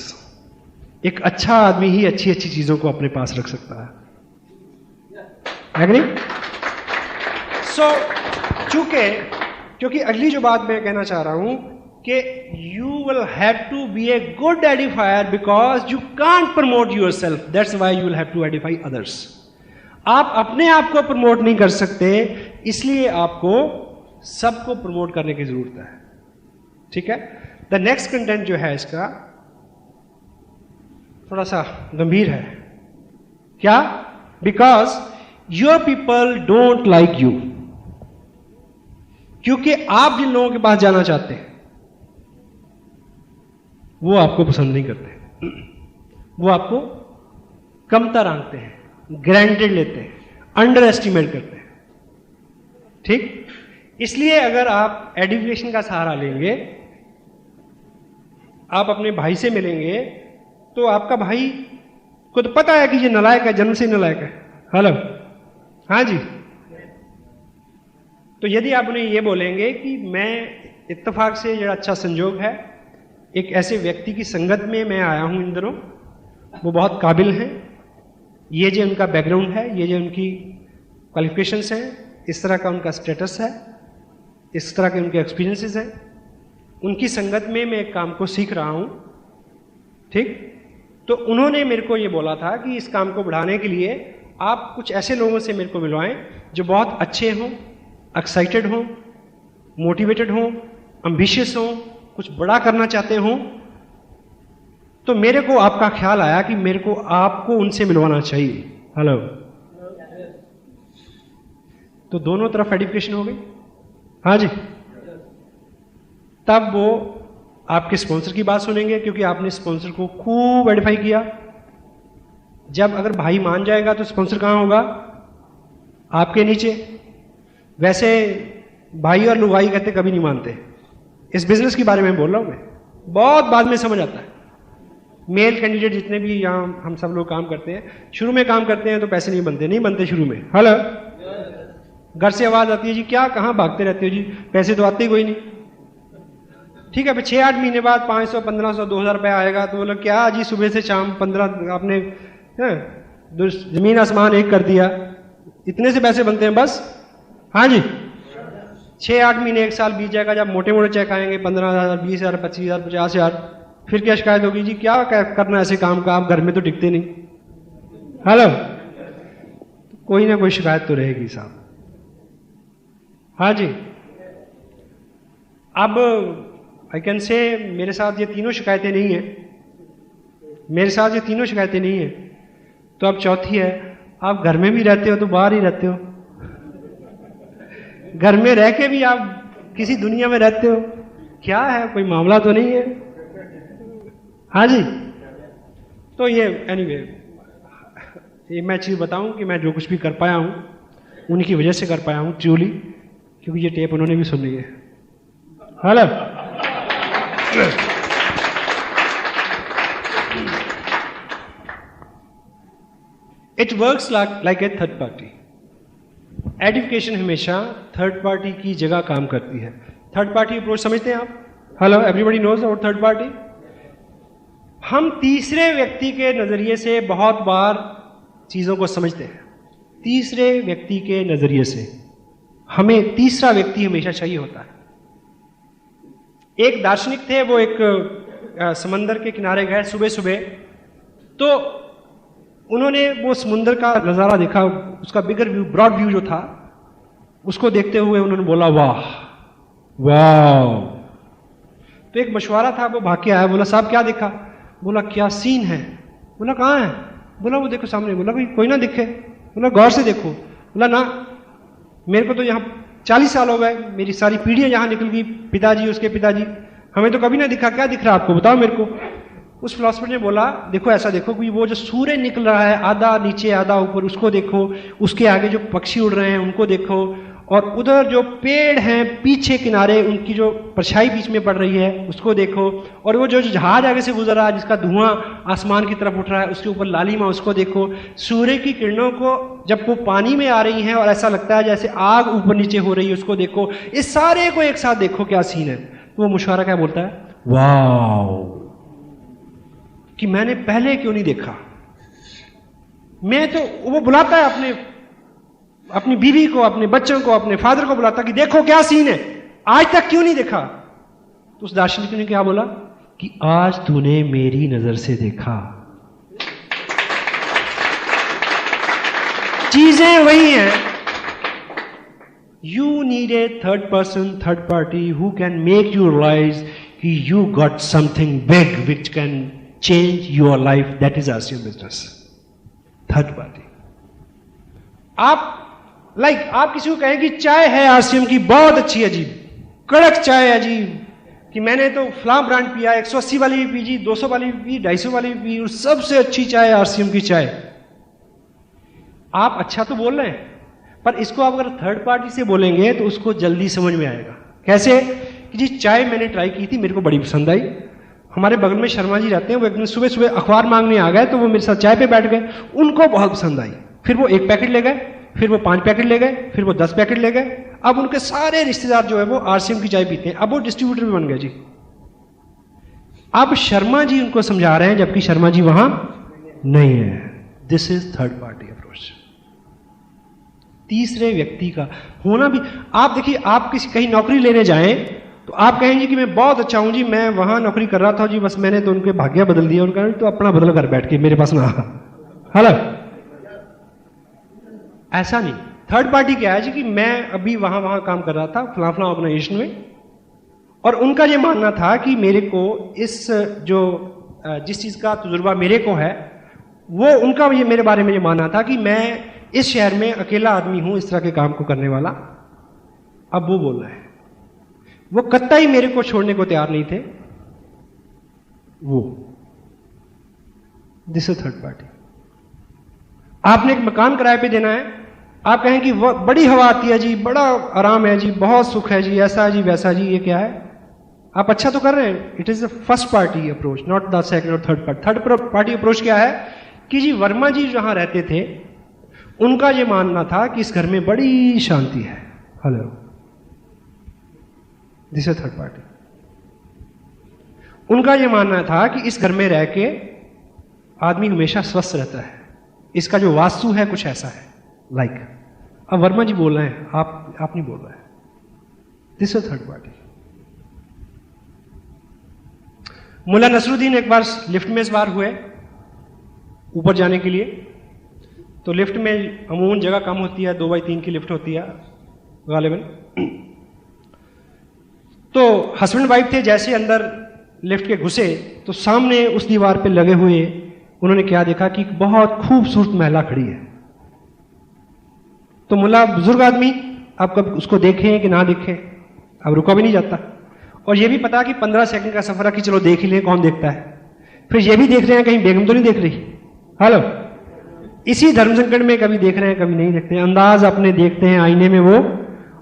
एक अच्छा आदमी ही अच्छी अच्छी चीजों को अपने पास रख सकता है। एग्री? सो क्योंकि अगली जो बात मैं कहना चाह रहा हूं कि you will have to be a good edifier because you can't promote yourself, that's why you will have to edify others. आप अपने आप को प्रमोट नहीं कर सकते, इसलिए आपको सबको प्रमोट करने की जरूरत है। ठीक है? द नेक्स्ट कंटेंट जो है इसका थोड़ा सा गंभीर है। क्या? Because your people don't like you. क्योंकि आप जिन लोगों के पास जाना चाहते हैं वो आपको पसंद नहीं करते, वो आपको कमतर आंकते हैं, ग्रांटेड लेते हैं, अंडर एस्टिमेट करते हैं। ठीक? इसलिए अगर आप एजुकेशन का सहारा लेंगे, आप अपने भाई से मिलेंगे, तो आपका भाई को तो पता है कि ये नालायक है, जन्म से नालायक है। हेलो? हाँ जी। तो यदि आप उन्हें ये बोलेंगे कि मैं इत्तेफाक से, जो अच्छा संजोग है, एक ऐसे व्यक्ति की संगत में मैं आया हूं इन दिनों, वो बहुत काबिल हैं, ये जो उनका बैकग्राउंड है, ये जो उनकी क्वालिफिकेशंस हैं, इस तरह का उनका स्टेटस है, इस तरह के उनके एक्सपीरियंसेस हैं, उनकी संगत में मैं एक काम को सीख रहा हूं। ठीक, तो उन्होंने मेरे को ये बोला था कि इस काम को बढ़ाने के लिए आप कुछ ऐसे लोगों से मेरे को मिलवाएं जो बहुत अच्छे हों, एक्साइटेड हों, मोटिवेटेड हों, एम्बिशियस हों, कुछ बड़ा करना चाहते हों। तो मेरे को आपका ख्याल आया कि मेरे को आपको उनसे मिलवाना चाहिए। हेलो, तो दोनों तरफ एडिफिकेशन हो गई। हाँ जी, तब वो आपके स्पॉन्सर की बात सुनेंगे, क्योंकि आपने स्पॉन्सर को खूब एडिफाई किया। जब अगर भाई मान जाएगा तो स्पॉन्सर कहां होगा? आपके नीचे। वैसे भाई और लुगाई कहते कभी नहीं मानते। इस बिजनेस के बारे में बोल रहा हूं मैं, बहुत बाद में समझ आता है। मेल कैंडिडेट जितने भी यहां हम सब लोग काम करते हैं, शुरू में काम करते हैं तो पैसे नहीं बनते शुरू में। हेलो, घर से आवाज आती है जी क्या कहां भागते रहते हो जी, पैसे तो आते ही कोई नहीं। ठीक है, 6-8 महीने बाद 500, 1500, 2000 रुपया आएगा तो बोलो क्या जी सुबह से शाम 15 आपने जमीन आसमान एक कर दिया, इतने से पैसे बनते हैं बस। हाँ जी, 6-8 महीने 1 साल बीत जाएगा, जब मोटे मोटे चेक आएंगे 15,000, 20,000, 25,000, 50,000, फिर क्या शिकायत होगी जी क्या करना ऐसे काम का, आप घर में तो टिकते नहीं। हेलो, कोई ना कोई शिकायत तो रहेगी साहब। हाँ जी, अब आई कैन से मेरे साथ ये तीनों शिकायतें नहीं है, मेरे साथ ये तीनों शिकायतें नहीं है। तो अब चौथी है, आप घर में भी रहते हो तो बाहर ही रहते हो, घर में रह के भी आप किसी दुनिया में रहते हो, क्या है, कोई मामला तो नहीं है। हाँ जी, तो ये एनीवे ये मैं चीज बताऊं कि मैं जो कुछ भी कर पाया हूं उनकी वजह से कर पाया हूं ट्रूली, क्योंकि ये टेप उन्होंने भी सुनी है। Hello, it works like a third party. Edification हमेशा थर्ड पार्टी की जगह काम करती है। थर्ड पार्टी अप्रोच समझते हैं आप? Hello, everybody knows about third party. हम तीसरे व्यक्ति के नजरिए से बहुत बार चीजों को समझते हैं। तीसरे व्यक्ति के नजरिए से हमें तीसरा व्यक्ति हमेशा चाहिए होता है। एक दार्शनिक थे, वो एक समंदर के किनारे गए सुबह सुबह, तो उन्होंने वो समुंदर का नजारा देखा, उसका बिगर व्यू, ब्रॉड व्यू जो था, उसको देखते हुए उन्होंने बोला वाह वाह। तो एक मशवरा था, वो भाग के आया, बोला साहब क्या देखा? बोला क्या सीन है? बोला कहाँ है? बोला वो देखो सामने। बोला कोई ना दिखे? बोला गौर से देखो। बोला ना, मेरे को तो यहाँ 40 साल हो गए, मेरी सारी पीढ़ियां यहाँ निकल गई, पिताजी उसके पिताजी, हमें तो कभी ना दिखा। क्या दिख रहा है आपको, बताओ मेरे को। उस फिलोसफर ने बोला देखो ऐसा देखो कि वो जो सूर्य निकल रहा है, आधा नीचे आधा ऊपर, उसको देखो, उसके आगे जो पक्षी उड़ रहे हैं उनको देखो, और उधर जो पेड़ हैं पीछे किनारे, उनकी जो परछाई बीच में पड़ रही है उसको देखो, और वो जो जहाज आगे से गुजर रहा है जिसका धुआं आसमान की तरफ उठ रहा है, उसके ऊपर लालिमा, उसको देखो। सूर्य की किरणों को जब वो पानी में आ रही हैं और ऐसा लगता है जैसे आग ऊपर नीचे हो रही है, उसको देखो। इस सारे को एक साथ देखो, क्या सीन है। तो वो मशवरा क्या बोलता है? वाह, कि मैंने पहले क्यों नहीं देखा। मैं तो, वो बुलाता है अपनी बीवी को, अपने बच्चों को, अपने फादर को बुलाता कि देखो क्या सीन है, आज तक क्यों नहीं देखा। तो उस दार्शनिक ने क्या बोला कि आज तूने मेरी नजर से देखा। चीजें वही हैं। You need a third person, third party who can make you realise कि you got something big which can change your life. That is RCM business. Third party. आप किसी को कहें कि चाय है RCM की बहुत अच्छी है जी, कड़क चाय है जी, कि मैंने तो फलां ब्रांड पिया, 180 वाली भी पी जी, 200 वाली भी पी, 250 वाली भी पी, और सबसे अच्छी चाय RCM की चाय। आप अच्छा तो बोल रहे हैं, पर इसको आप अगर थर्ड पार्टी से बोलेंगे तो उसको जल्दी समझ में आएगा। कैसे? कि जी चाय मैंने ट्राई की थी, मेरे को बड़ी पसंद आई। हमारे बगल में शर्मा जी रहते हैं, वो एक दिन सुबह सुबह अखबार मांगने आ गए, तो वो मेरे साथ चाय पे बैठ गए, उनको बहुत पसंद आई। फिर वो 1 पैकेट ले गए, फिर वो 5 पैकेट ले गए, फिर वो 10 पैकेट ले गए। अब उनके सारे रिश्तेदार जो है वो RCM की चाय पीते हैं, अब वो डिस्ट्रीब्यूटर भी बन गए जी। अब शर्मा जी उनको समझा रहे हैं जबकि शर्मा जी वहां नहीं है। This is third party approach. तीसरे व्यक्ति का होना भी, आप देखिए, आप किसी कहीं नौकरी लेने जाएं तो आप कहेंगे कि मैं बहुत अच्छा हूं जी, मैं वहां नौकरी कर रहा था जी, बस मैंने तो उनके भाग्य बदल दिया। उनका तो अपना बदल कर बैठ के मेरे पास ना आ। हेलो, ऐसा नहीं। थर्ड पार्टी क्या है जी कि मैं अभी वहां काम कर रहा था फला फला ऑर्गेनाइजेशन में, और उनका ये मानना था कि मेरे को इस जो जिस चीज का तजुर्बा मेरे को है, वो उनका ये मेरे बारे में ये मानना था कि मैं इस शहर में अकेला आदमी हूं इस तरह के काम को करने वाला। अब वो बोल रहा है, वो कतई मेरे को छोड़ने को तैयार नहीं थे। वो दिस इज थर्ड पार्टी। आपने एक मकान किराए पे देना है, आप कहें कि वो बड़ी हवा आती है जी, बड़ा आराम है जी, बहुत सुख है जी, ऐसा जी वैसा जी, ये क्या है? आप अच्छा तो कर रहे हैं। It is the first party approach, not the second और third party. Third party approach क्या है कि जी वर्मा जी जहां रहते थे उनका यह मानना था कि इस घर में बड़ी शांति है। Hello, this is third party. उनका यह मानना था कि इस घर में रह के आदमी हमेशा स्वस्थ रहता है, इसका जो वास्तु है कुछ ऐसा है लाइक। अब वर्मा जी बोल रहे हैं, आप नहीं बोल रहे हैं। This is third party. Mulla Nasruddin एक बार लिफ्ट में इस बार हुए ऊपर जाने के लिए, तो लिफ्ट में अमूमन जगह कम होती है, 2x3 की लिफ्ट होती है गालिबन। तो हस्बैंड वाइफ थे, जैसे अंदर लिफ्ट के घुसे तो सामने उस दीवार पे लगे हुए उन्होंने क्या देखा कि बहुत खूबसूरत महिला खड़ी है। तो मुल्ला बुजुर्ग आदमी, आप कब उसको देखें कि ना देखें, अब रुका भी नहीं जाता, और ये भी पता कि 15 सेकंड का सफर है कि चलो देख ही लें, कौन देखता है। फिर ये भी देख रहे हैं कहीं बेगम तो नहीं देख रही। हेलो, इसी धर्म संकट में कभी देख रहे हैं कभी नहीं देखते, अंदाज अपने देखते हैं आईने में वो,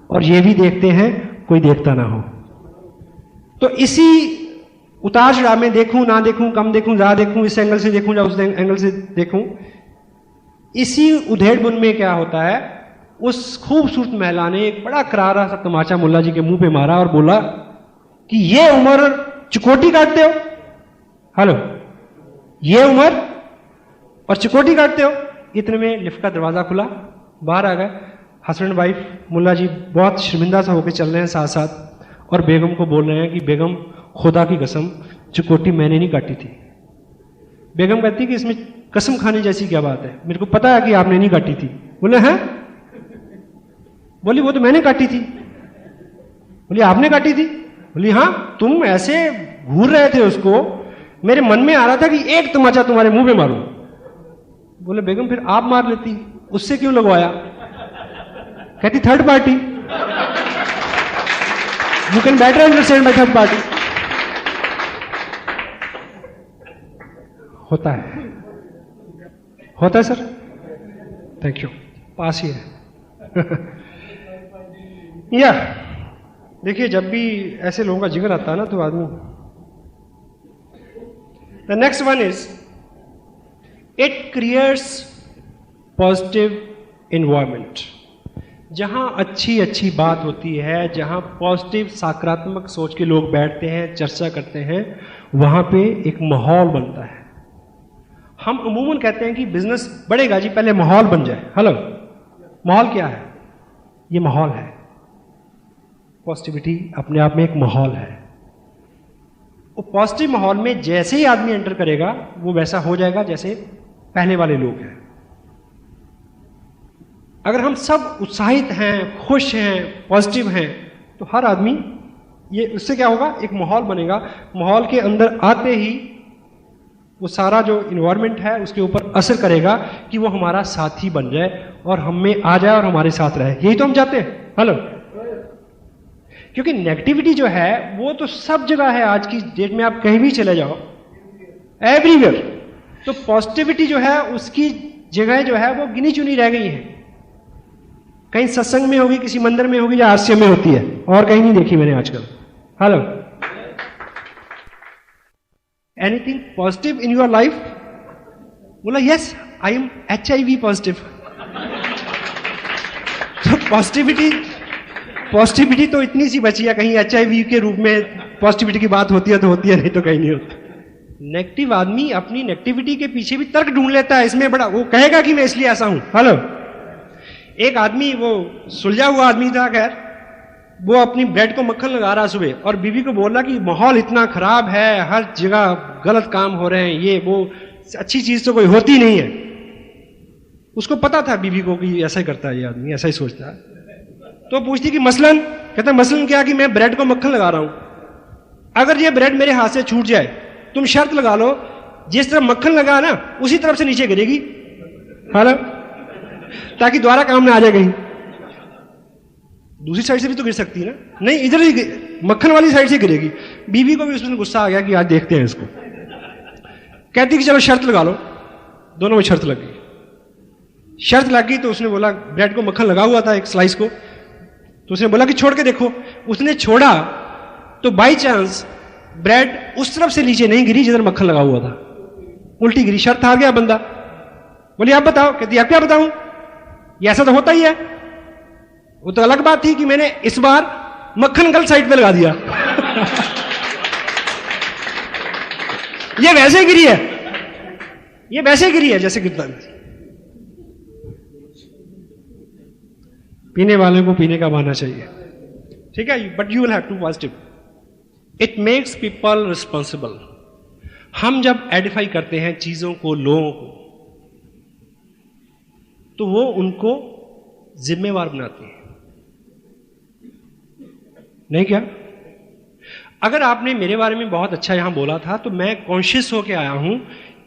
और ये भी देखते हैं कोई देखता ना हो। तो इसी उतार चढ़ाव में देखूं ना देखूं, कम देखूं ज्यादा देखूं, इस एंगल से देखूं या उस एंगल से देखूं, इसी उधेड़ बुन में क्या होता है, उस खूबसूरत महिला ने एक बड़ा करारा सा तमाचा मुल्ला जी के मुंह पे मारा और बोला कि ये उम्र चिकोटी काटते हो। हेलो, ये उम्र और चिकोटी काटते हो। इतने में लिफ्ट का दरवाजा खुला, बाहर आ गए हस्बैंड वाइफ। मुल्ला जी बहुत शर्मिंदा सा होकर चल रहे हैं साथ साथ, और बेगम को बोल रहे हैं कि बेगम खुदा की कसम चिकोटी मैंने नहीं काटी थी। बेगम कहती कि इसमें कसम खाने जैसी क्या बात है, मेरे को पता है कि आपने नहीं काटी थी। बोले हैं? बोली वो तो मैंने काटी थी। बोली आपने काटी थी? बोली हाँ, तुम ऐसे घूर रहे थे उसको, मेरे मन में आ रहा था कि एक तमाचा तुम्हारे मुंह पे मारूं। बोले बेगम फिर आप मार लेती, उससे क्यों लगवाया? कहती third party. You can better understand by third party. होता है सर, थैंक यू, पास ही है। या देखिए, जब भी ऐसे लोगों का जिक्र आता है ना तो आदमी। The next one is it creates positive environment. जहां अच्छी अच्छी बात होती है, जहां पॉजिटिव सकारात्मक सोच के लोग बैठते हैं, चर्चा करते हैं, वहां पे एक माहौल बनता है। हम अमूमन कहते हैं कि बिजनेस बढ़ेगा जी, पहले माहौल बन जाए। हेलो, माहौल क्या है? ये माहौल है। पॉजिटिविटी अपने आप में एक माहौल है। वो पॉजिटिव माहौल में जैसे ही आदमी एंटर करेगा वो वैसा हो जाएगा जैसे पहले वाले लोग हैं। अगर हम सब उत्साहित हैं, खुश हैं, पॉजिटिव हैं, तो हर आदमी ये, उससे क्या होगा, एक माहौल बनेगा। माहौल के अंदर आते ही वो सारा जो इन्वायरमेंट है उसके ऊपर असर करेगा कि वो हमारा साथी बन जाए और हम में आ जाए और हमारे साथ रहे। यही तो हम चाहते हैं। हेलो, क्योंकि नेगेटिविटी जो है वो तो सब जगह है। आज की डेट में आप कहीं भी चले जाओ, एवरीवेयर। तो पॉजिटिविटी जो है उसकी जगह जो है वो गिनी चुनी रह गई है। कहीं सत्संग में होगी, किसी मंदिर में होगी, या हास्य में होती है, और कहीं नहीं देखी मैंने आजकल। Hello, anything positive in your life? बोला yes, I am HIV positive. तो पॉजिटिविटी तो इतनी सी बची है, कहीं HIV के रूप में पॉजिटिविटी की बात होती है तो होती है, नहीं तो कहीं नहीं होती। नेगेटिव आदमी अपनी नेगेटिविटी के पीछे भी तर्क ढूंढ लेता है, इसमें बड़ा वो कहेगा कि मैं इसलिए ऐसा हूं। हेलो, एक आदमी वो सुलझा हुआ आदमी था, खैर वो अपनी ब्रेड को मक्खन लगा रहा सुबह और बीवी को बोल रहा कि माहौल इतना खराब है, हर जगह गलत काम हो रहे हैं, ये वो अच्छी चीज तो कोई होती नहीं है। उसको पता था बीवी को कि ऐसा ही करता है ये आदमी, ऐसा ही सोचता है। तो पूछती कि मसलन, कहता मसलन क्या कि मैं ब्रेड को मक्खन लगा रहा हूं, अगर ये ब्रेड मेरे हाथ से छूट जाए, तुम शर्त लगा लो जिस तरफ मक्खन लगा ना उसी तरफ से नीचे गिरेगी, हेलो, ताकि दोबारा काम ना आ जाए कहीं। दूसरी साइड से भी तो गिर सकती है ना, नहीं इधर ही मक्खन वाली साइड से गिरेगी। बीवी को भी उसमें गुस्सा आ गया कि आज देखते हैं इसको। कहती कि चलो शर्त लगा लो, दोनों में शर्त लग गई। शर्त लग गई तो उसने बोला, ब्रेड को मक्खन लगा हुआ था एक स्लाइस को, तो उसने बोला कि छोड़ के देखो। उसने छोड़ा तो बाई चांस ब्रेड उस तरफ से नीचे नहीं गिरी जिधर मक्खन लगा हुआ था, उल्टी गिरी। शर्त हार गया बंदा। बोली आप बताओ, कहती आप क्या बताऊं, ये ऐसा तो होता ही है। वो तो अलग बात थी कि मैंने इस बार मक्खन गलत साइड पे लगा दिया। ये वैसे गिरी है, ये वैसे गिरी है जैसे गिरता। पीने वाले को पीने का बहाना चाहिए, ठीक है, but you will have to positive. It makes people responsible. हम जब एडिफाई करते हैं चीजों को, लोगों को, तो वो उनको जिम्मेवार बनाती है, नहीं क्या? अगर आपने मेरे बारे में बहुत अच्छा यहां बोला था तो मैं कॉन्शियस होके आया हूं,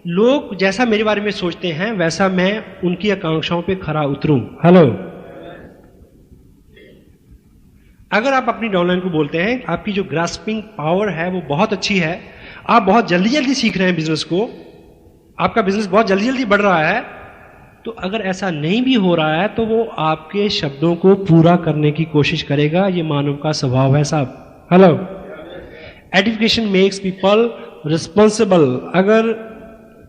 लोग जैसा मेरे बारे में सोचते हैं वैसा मैं उनकी आकांक्षाओं पे खरा उतरूं। हेलो, अगर आप अपनी डाउनलाइन को बोलते हैं आपकी जो ग्रास्पिंग पावर है वो बहुत अच्छी है, आप बहुत जल्दी जल्दी सीख रहे हैं बिजनेस को, आपका बिजनेस बहुत जल्दी जल्दी बढ़ रहा है, तो अगर ऐसा नहीं भी हो रहा है तो वो आपके शब्दों को पूरा करने की कोशिश करेगा। ये मानव का स्वभाव है साहब। Hello, edification makes people responsible. अगर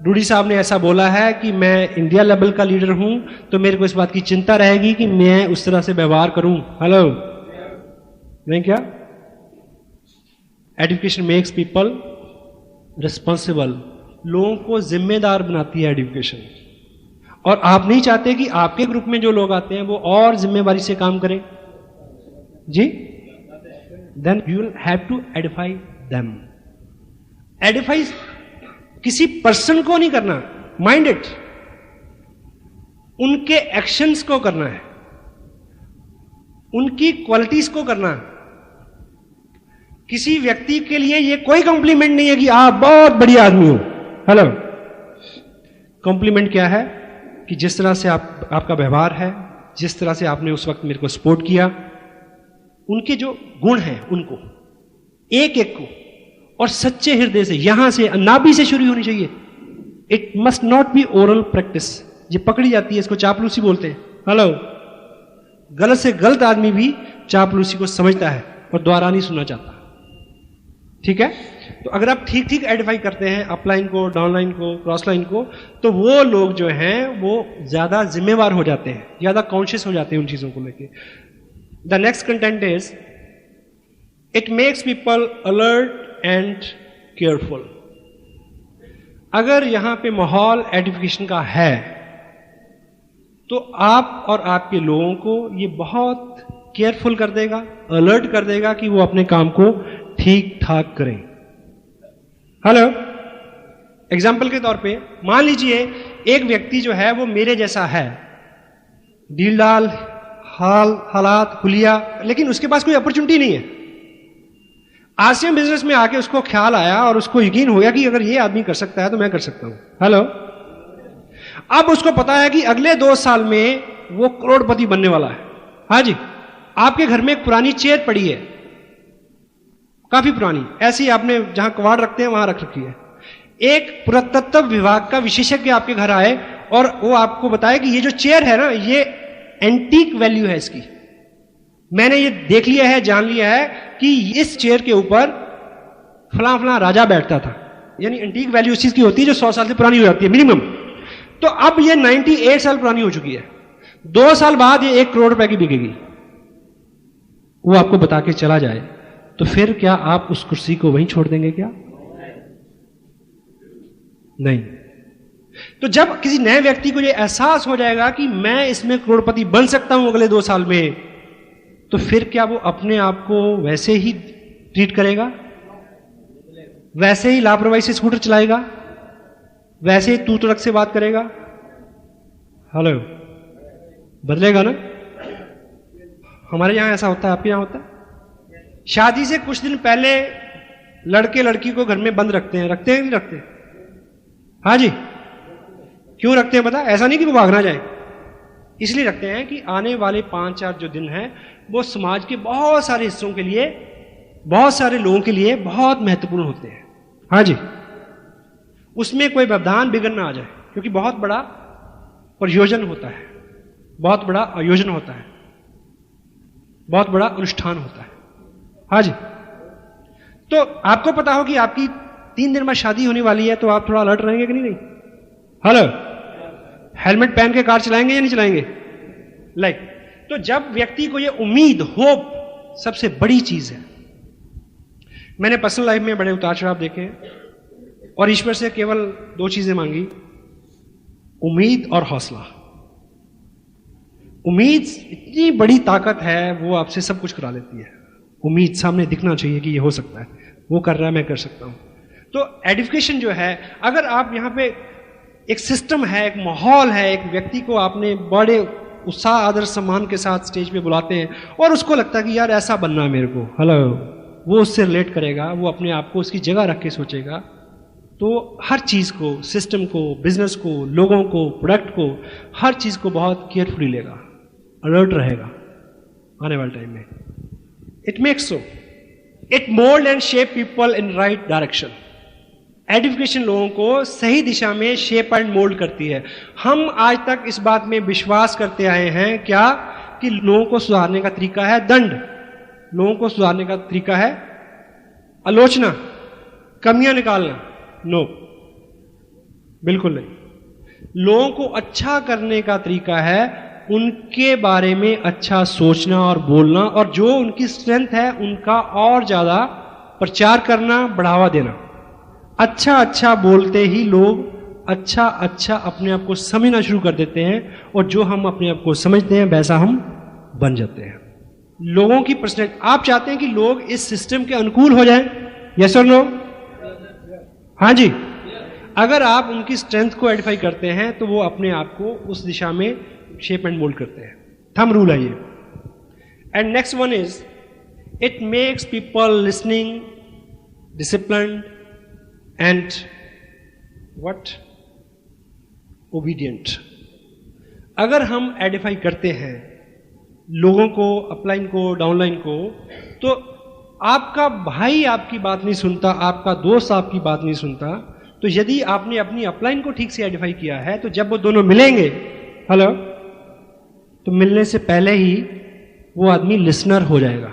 रूडी साहब ने ऐसा बोला है कि मैं इंडिया लेवल का लीडर हूं तो मेरे को इस बात की चिंता रहेगी कि मैं उस तरह से व्यवहार करूं। हेलो, नहीं क्या? Education makes people responsible. लोगों को जिम्मेदार बनाती है एजुकेशन, और आप नहीं चाहते कि आपके ग्रुप में जो लोग आते हैं वो और जिम्मेवारी से काम करें जी, then you will have to edify them. Edify किसी पर्सन को नहीं करना, माइंड इट, उनके एक्शंस को करना है, उनकी क्वालिटीज को करना है। किसी व्यक्ति के लिए ये कोई कॉम्प्लीमेंट नहीं है कि आप बहुत बढ़िया आदमी हो। हेलो, कॉम्प्लीमेंट क्या है कि जिस तरह से आपका व्यवहार है, जिस तरह से आपने उस वक्त मेरे को सपोर्ट किया, उनके जो गुण हैं उनको एक एक को, और सच्चे हृदय से, यहां से नाभि से शुरू होनी चाहिए। It must not be oral practice. ये पकड़ी जाती है, इसको चापलूसी बोलते हैं। हेलो, गलत से गलत आदमी भी चापलूसी को समझता है और दोबारा नहीं सुनना चाहता, ठीक है? तो अगर आप ठीक ठीक एडिफाई करते हैं अपलाइन को, डाउनलाइन को, क्रॉस लाइन को, तो वो लोग जो हैं वो ज्यादा जिम्मेवार हो जाते हैं, ज्यादा कॉन्शियस हो जाते हैं उन चीजों को लेके। The next content is it makes people alert and careful. अगर यहां पे माहौल एडिफिकेशन का है तो आप और आपके लोगों को ये बहुत केयरफुल कर देगा, अलर्ट कर देगा कि वो अपने काम को ठीक ठाक करें। हेलो, एग्जाम्पल के तौर पे मान लीजिए एक व्यक्ति जो है वो मेरे जैसा है, डीलडाल, हालात, हुलिया, लेकिन उसके पास कोई अपॉर्चुनिटी नहीं है। आसियम बिजनेस में आके उसको ख्याल आया और उसको यकीन हो गया कि अगर ये आदमी कर सकता है तो मैं कर सकता हूं। हेलो, अब उसको पता है कि अगले 2 साल में वो करोड़पति बनने वाला है। हाँ जी, आपके घर में एक पुरानी चेयर पड़ी है, काफी पुरानी, ऐसी आपने जहां कबाड़ रखते हैं वहां रख रखी है। एक पुरातत्व विभाग का विशेषज्ञ आपके घर आए और वो आपको बताए कि ये जो चेयर है ना, ये एंटीक वैल्यू है इसकी, मैंने ये देख लिया है, जान लिया है कि इस चेयर के ऊपर फला फला राजा बैठता था। यानी एंटीक वैल्यू उस चीज की होती है जो 100 साल से पुरानी हो जाती है मिनिमम। तो अब ये 98 साल पुरानी हो चुकी है, 2 साल बाद ये 1 करोड़ रुपए की बिकेगी। वो आपको बता के चला जाए तो फिर क्या आप उस कुर्सी को वहीं छोड़ देंगे क्या? नहीं। तो जब किसी नए व्यक्ति को ये एहसास हो जाएगा कि मैं इसमें करोड़पति बन सकता हूं अगले 2 साल में, तो फिर क्या वो अपने आप को वैसे ही ट्रीट करेगा? वैसे ही लापरवाही से स्कूटर चलाएगा? वैसे ही तू तड़क से बात करेगा? हेलो, बदलेगा ना? हमारे यहां ऐसा होता है, आपके यहां होता है? शादी से कुछ दिन पहले लड़के लड़की को घर में बंद रखते हैं कि नहीं रखते? हाँ जी, क्यों रखते हैं पता? ऐसा नहीं कि वो भागना जाए, इसलिए रखते हैं कि आने वाले 5-4 जो दिन हैं वो समाज के बहुत सारे हिस्सों के लिए, बहुत सारे लोगों के लिए बहुत महत्वपूर्ण होते हैं। हाँ जी, उसमें कोई व्यवधान बिगड़ ना आ जाए, क्योंकि बहुत बड़ा प्रयोजन होता है, बहुत बड़ा आयोजन होता है, बहुत बड़ा अनुष्ठान होता है। हाँ जी, तो आपको पता हो कि आपकी 3 दिन बाद शादी होने वाली है, तो आप थोड़ा अलर्ट रहेंगे कि नहीं? हेलो, हेलमेट पहन के कार चलाएंगे या नहीं चलाएंगे? तो जब व्यक्ति को ये उम्मीद, होप सबसे बड़ी चीज है। मैंने पर्सनल लाइफ में बड़े उतार चढ़ाव देखे और ईश्वर से केवल 2 चीजें मांगी, उम्मीद और हौसला। उम्मीद इतनी बड़ी ताकत है, वो आपसे सब कुछ करा लेती है। उम्मीद सामने दिखना चाहिए कि ये हो सकता है, वो कर रहा है, मैं कर सकता हूं। तो एडिफिकेशन जो है, अगर आप यहां पे एक सिस्टम है, एक माहौल है, एक व्यक्ति को आपने बड़े उत्साह, आदर, सम्मान के साथ स्टेज पे बुलाते हैं और उसको लगता है कि यार ऐसा बनना है मेरे को, हेलो, वो उससे रिलेट करेगा, वो अपने आप को उसकी जगह रख के सोचेगा, तो हर चीज को, सिस्टम को, बिजनेस को, लोगों को, प्रोडक्ट को, हर चीज को बहुत केयरफुली लेगा, अलर्ट रहेगा आने वाले टाइम में। It makes so, it mould and shape people in right direction. Edification लोगों को सही दिशा में शेप एंड मोल्ड करती है। हम आज तक इस बात में विश्वास करते आए हैं क्या, कि लोगों को सुधारने का तरीका है दंड, लोगों को सुधारने का तरीका है आलोचना, कमियां निकालना। नो, बिल्कुल नहीं। लोगों को अच्छा करने का तरीका है उनके बारे में अच्छा सोचना और बोलना, और जो उनकी स्ट्रेंथ है उनका और ज्यादा प्रचार करना, बढ़ावा देना। अच्छा अच्छा बोलते ही लोग अच्छा अच्छा अपने आप को समझना शुरू कर देते हैं, और जो हम अपने आप को समझते हैं वैसा हम बन जाते हैं। लोगों की पर्सनैलिटी, आप चाहते हैं कि लोग इस सिस्टम के अनुकूल हो जाएं? यस और नो? हाँ जी। अगर आप उनकी स्ट्रेंथ को आइडेंटिफाई करते हैं तो वो अपने आप को उस दिशा में शेप एंड मोल्ड करते हैं। थंब रूल है ये। And next one is, it makes people listening, disciplined and what, obedient. अगर हम आइडेंटिफाई करते हैं लोगों को, अपलाइन को, डाउनलाइन को, तो आपका भाई आपकी बात नहीं सुनता, आपका दोस्त आपकी बात नहीं सुनता, तो यदि आपने अपनी अपलाइन को ठीक से आइडेंटिफाई किया है, तो जब वो दोनों मिलेंगे, हेलो, तो मिलने से पहले ही वो आदमी लिसनर हो जाएगा,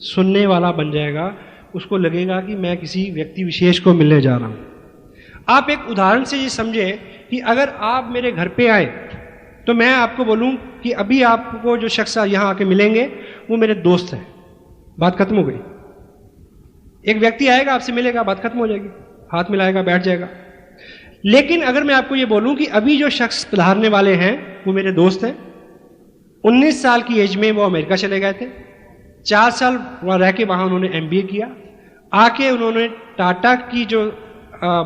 सुनने वाला बन जाएगा। उसको लगेगा कि मैं किसी व्यक्ति विशेष को मिलने जा रहा हूं। आप एक उदाहरण से ये समझे कि अगर आप मेरे घर पे आए तो मैं आपको बोलूं कि अभी आपको जो शख्स यहां आके मिलेंगे वो मेरे दोस्त हैं, बात खत्म हो गई। एक व्यक्ति आएगा, आपसे मिलेगा, बात खत्म हो जाएगी, हाथ मिलाएगा, बैठ जाएगा। लेकिन अगर मैं आपको ये बोलूं कि अभी जो शख्स पधारने वाले हैं वो मेरे दोस्त हैं, 19 साल की एज में वो अमेरिका चले गए थे, 4 साल वहां रह के वहां उन्होंने MBA किया, आके उन्होंने टाटा की जो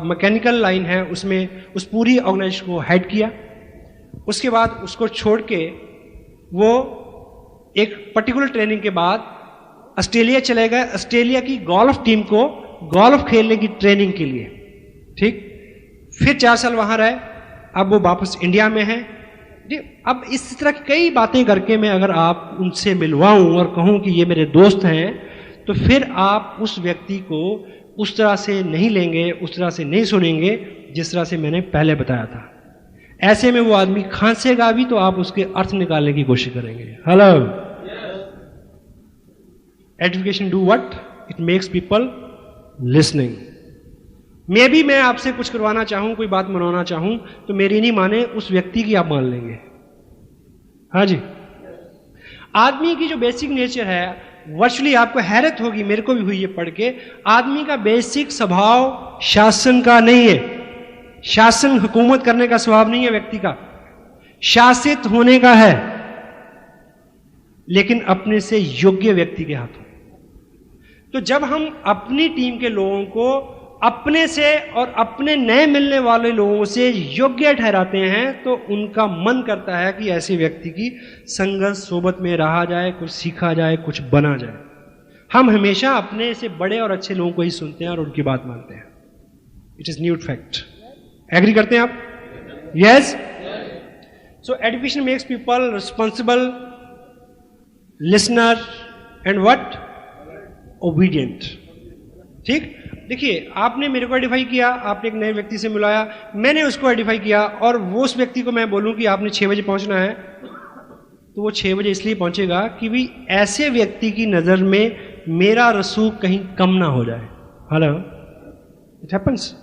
मैकेनिकल लाइन है उसमें उस पूरी ऑर्गेनाइजेशन को हेड किया। उसके बाद उसको छोड़ के वो एक पर्टिकुलर ट्रेनिंग के बाद ऑस्ट्रेलिया चले गए, ऑस्ट्रेलिया की गोल्फ टीम को गोल्फ खेलने की ट्रेनिंग के लिए, ठीक। फिर 4 साल वहां रहे, अब वो वापस इंडिया में है। अब इस तरह की कई बातें करके मैं अगर आप उनसे मिलवाऊं और कहूं कि ये मेरे दोस्त हैं, तो फिर आप उस व्यक्ति को उस तरह से नहीं लेंगे, उस तरह से नहीं सुनेंगे जिस तरह से मैंने पहले बताया था। ऐसे में वो आदमी खांसेगा भी तो आप उसके अर्थ निकालने की कोशिश करेंगे। Hello, education do what, it makes people listening. मे भी मैं आपसे कुछ करवाना चाहूं, कोई बात मनवाना चाहूं, तो मेरी नहीं माने, उस व्यक्ति की आप मान लेंगे। हाँ जी। आदमी की जो बेसिक नेचर है वर्चुअली आपको हैरत होगी, मेरे को भी हुई ये पढ़ के, आदमी का बेसिक स्वभाव शासन का नहीं है। शासन हुकूमत करने का स्वभाव नहीं है व्यक्ति का, शासित होने का है, लेकिन अपने से योग्य व्यक्ति के हाथों। तो जब हम अपनी टीम के लोगों को अपने से और अपने नए मिलने वाले लोगों से योग्य ठहराते हैं, तो उनका मन करता है कि ऐसे व्यक्ति की संगत सोबत में रहा जाए, कुछ सीखा जाए, कुछ बना जाए। हम हमेशा अपने से बड़े और अच्छे लोगों को ही सुनते हैं और उनकी बात मानते हैं। It is nude fact. Agree करते हैं आप? Yes. So education makes people responsible, listener and what, obedient. ठीक, देखिए आपने मेरे को आइडेंटिफाई किया, आपने एक नए व्यक्ति से मिलाया, मैंने उसको आइडेंटिफाई किया, और वो उस व्यक्ति को मैं बोलूं कि आपने 6 बजे पहुंचना है, तो वो 6 बजे इसलिए पहुंचेगा कि भी ऐसे व्यक्ति की नजर में मेरा रसूख कहीं कम ना हो जाए। Hello, it happens.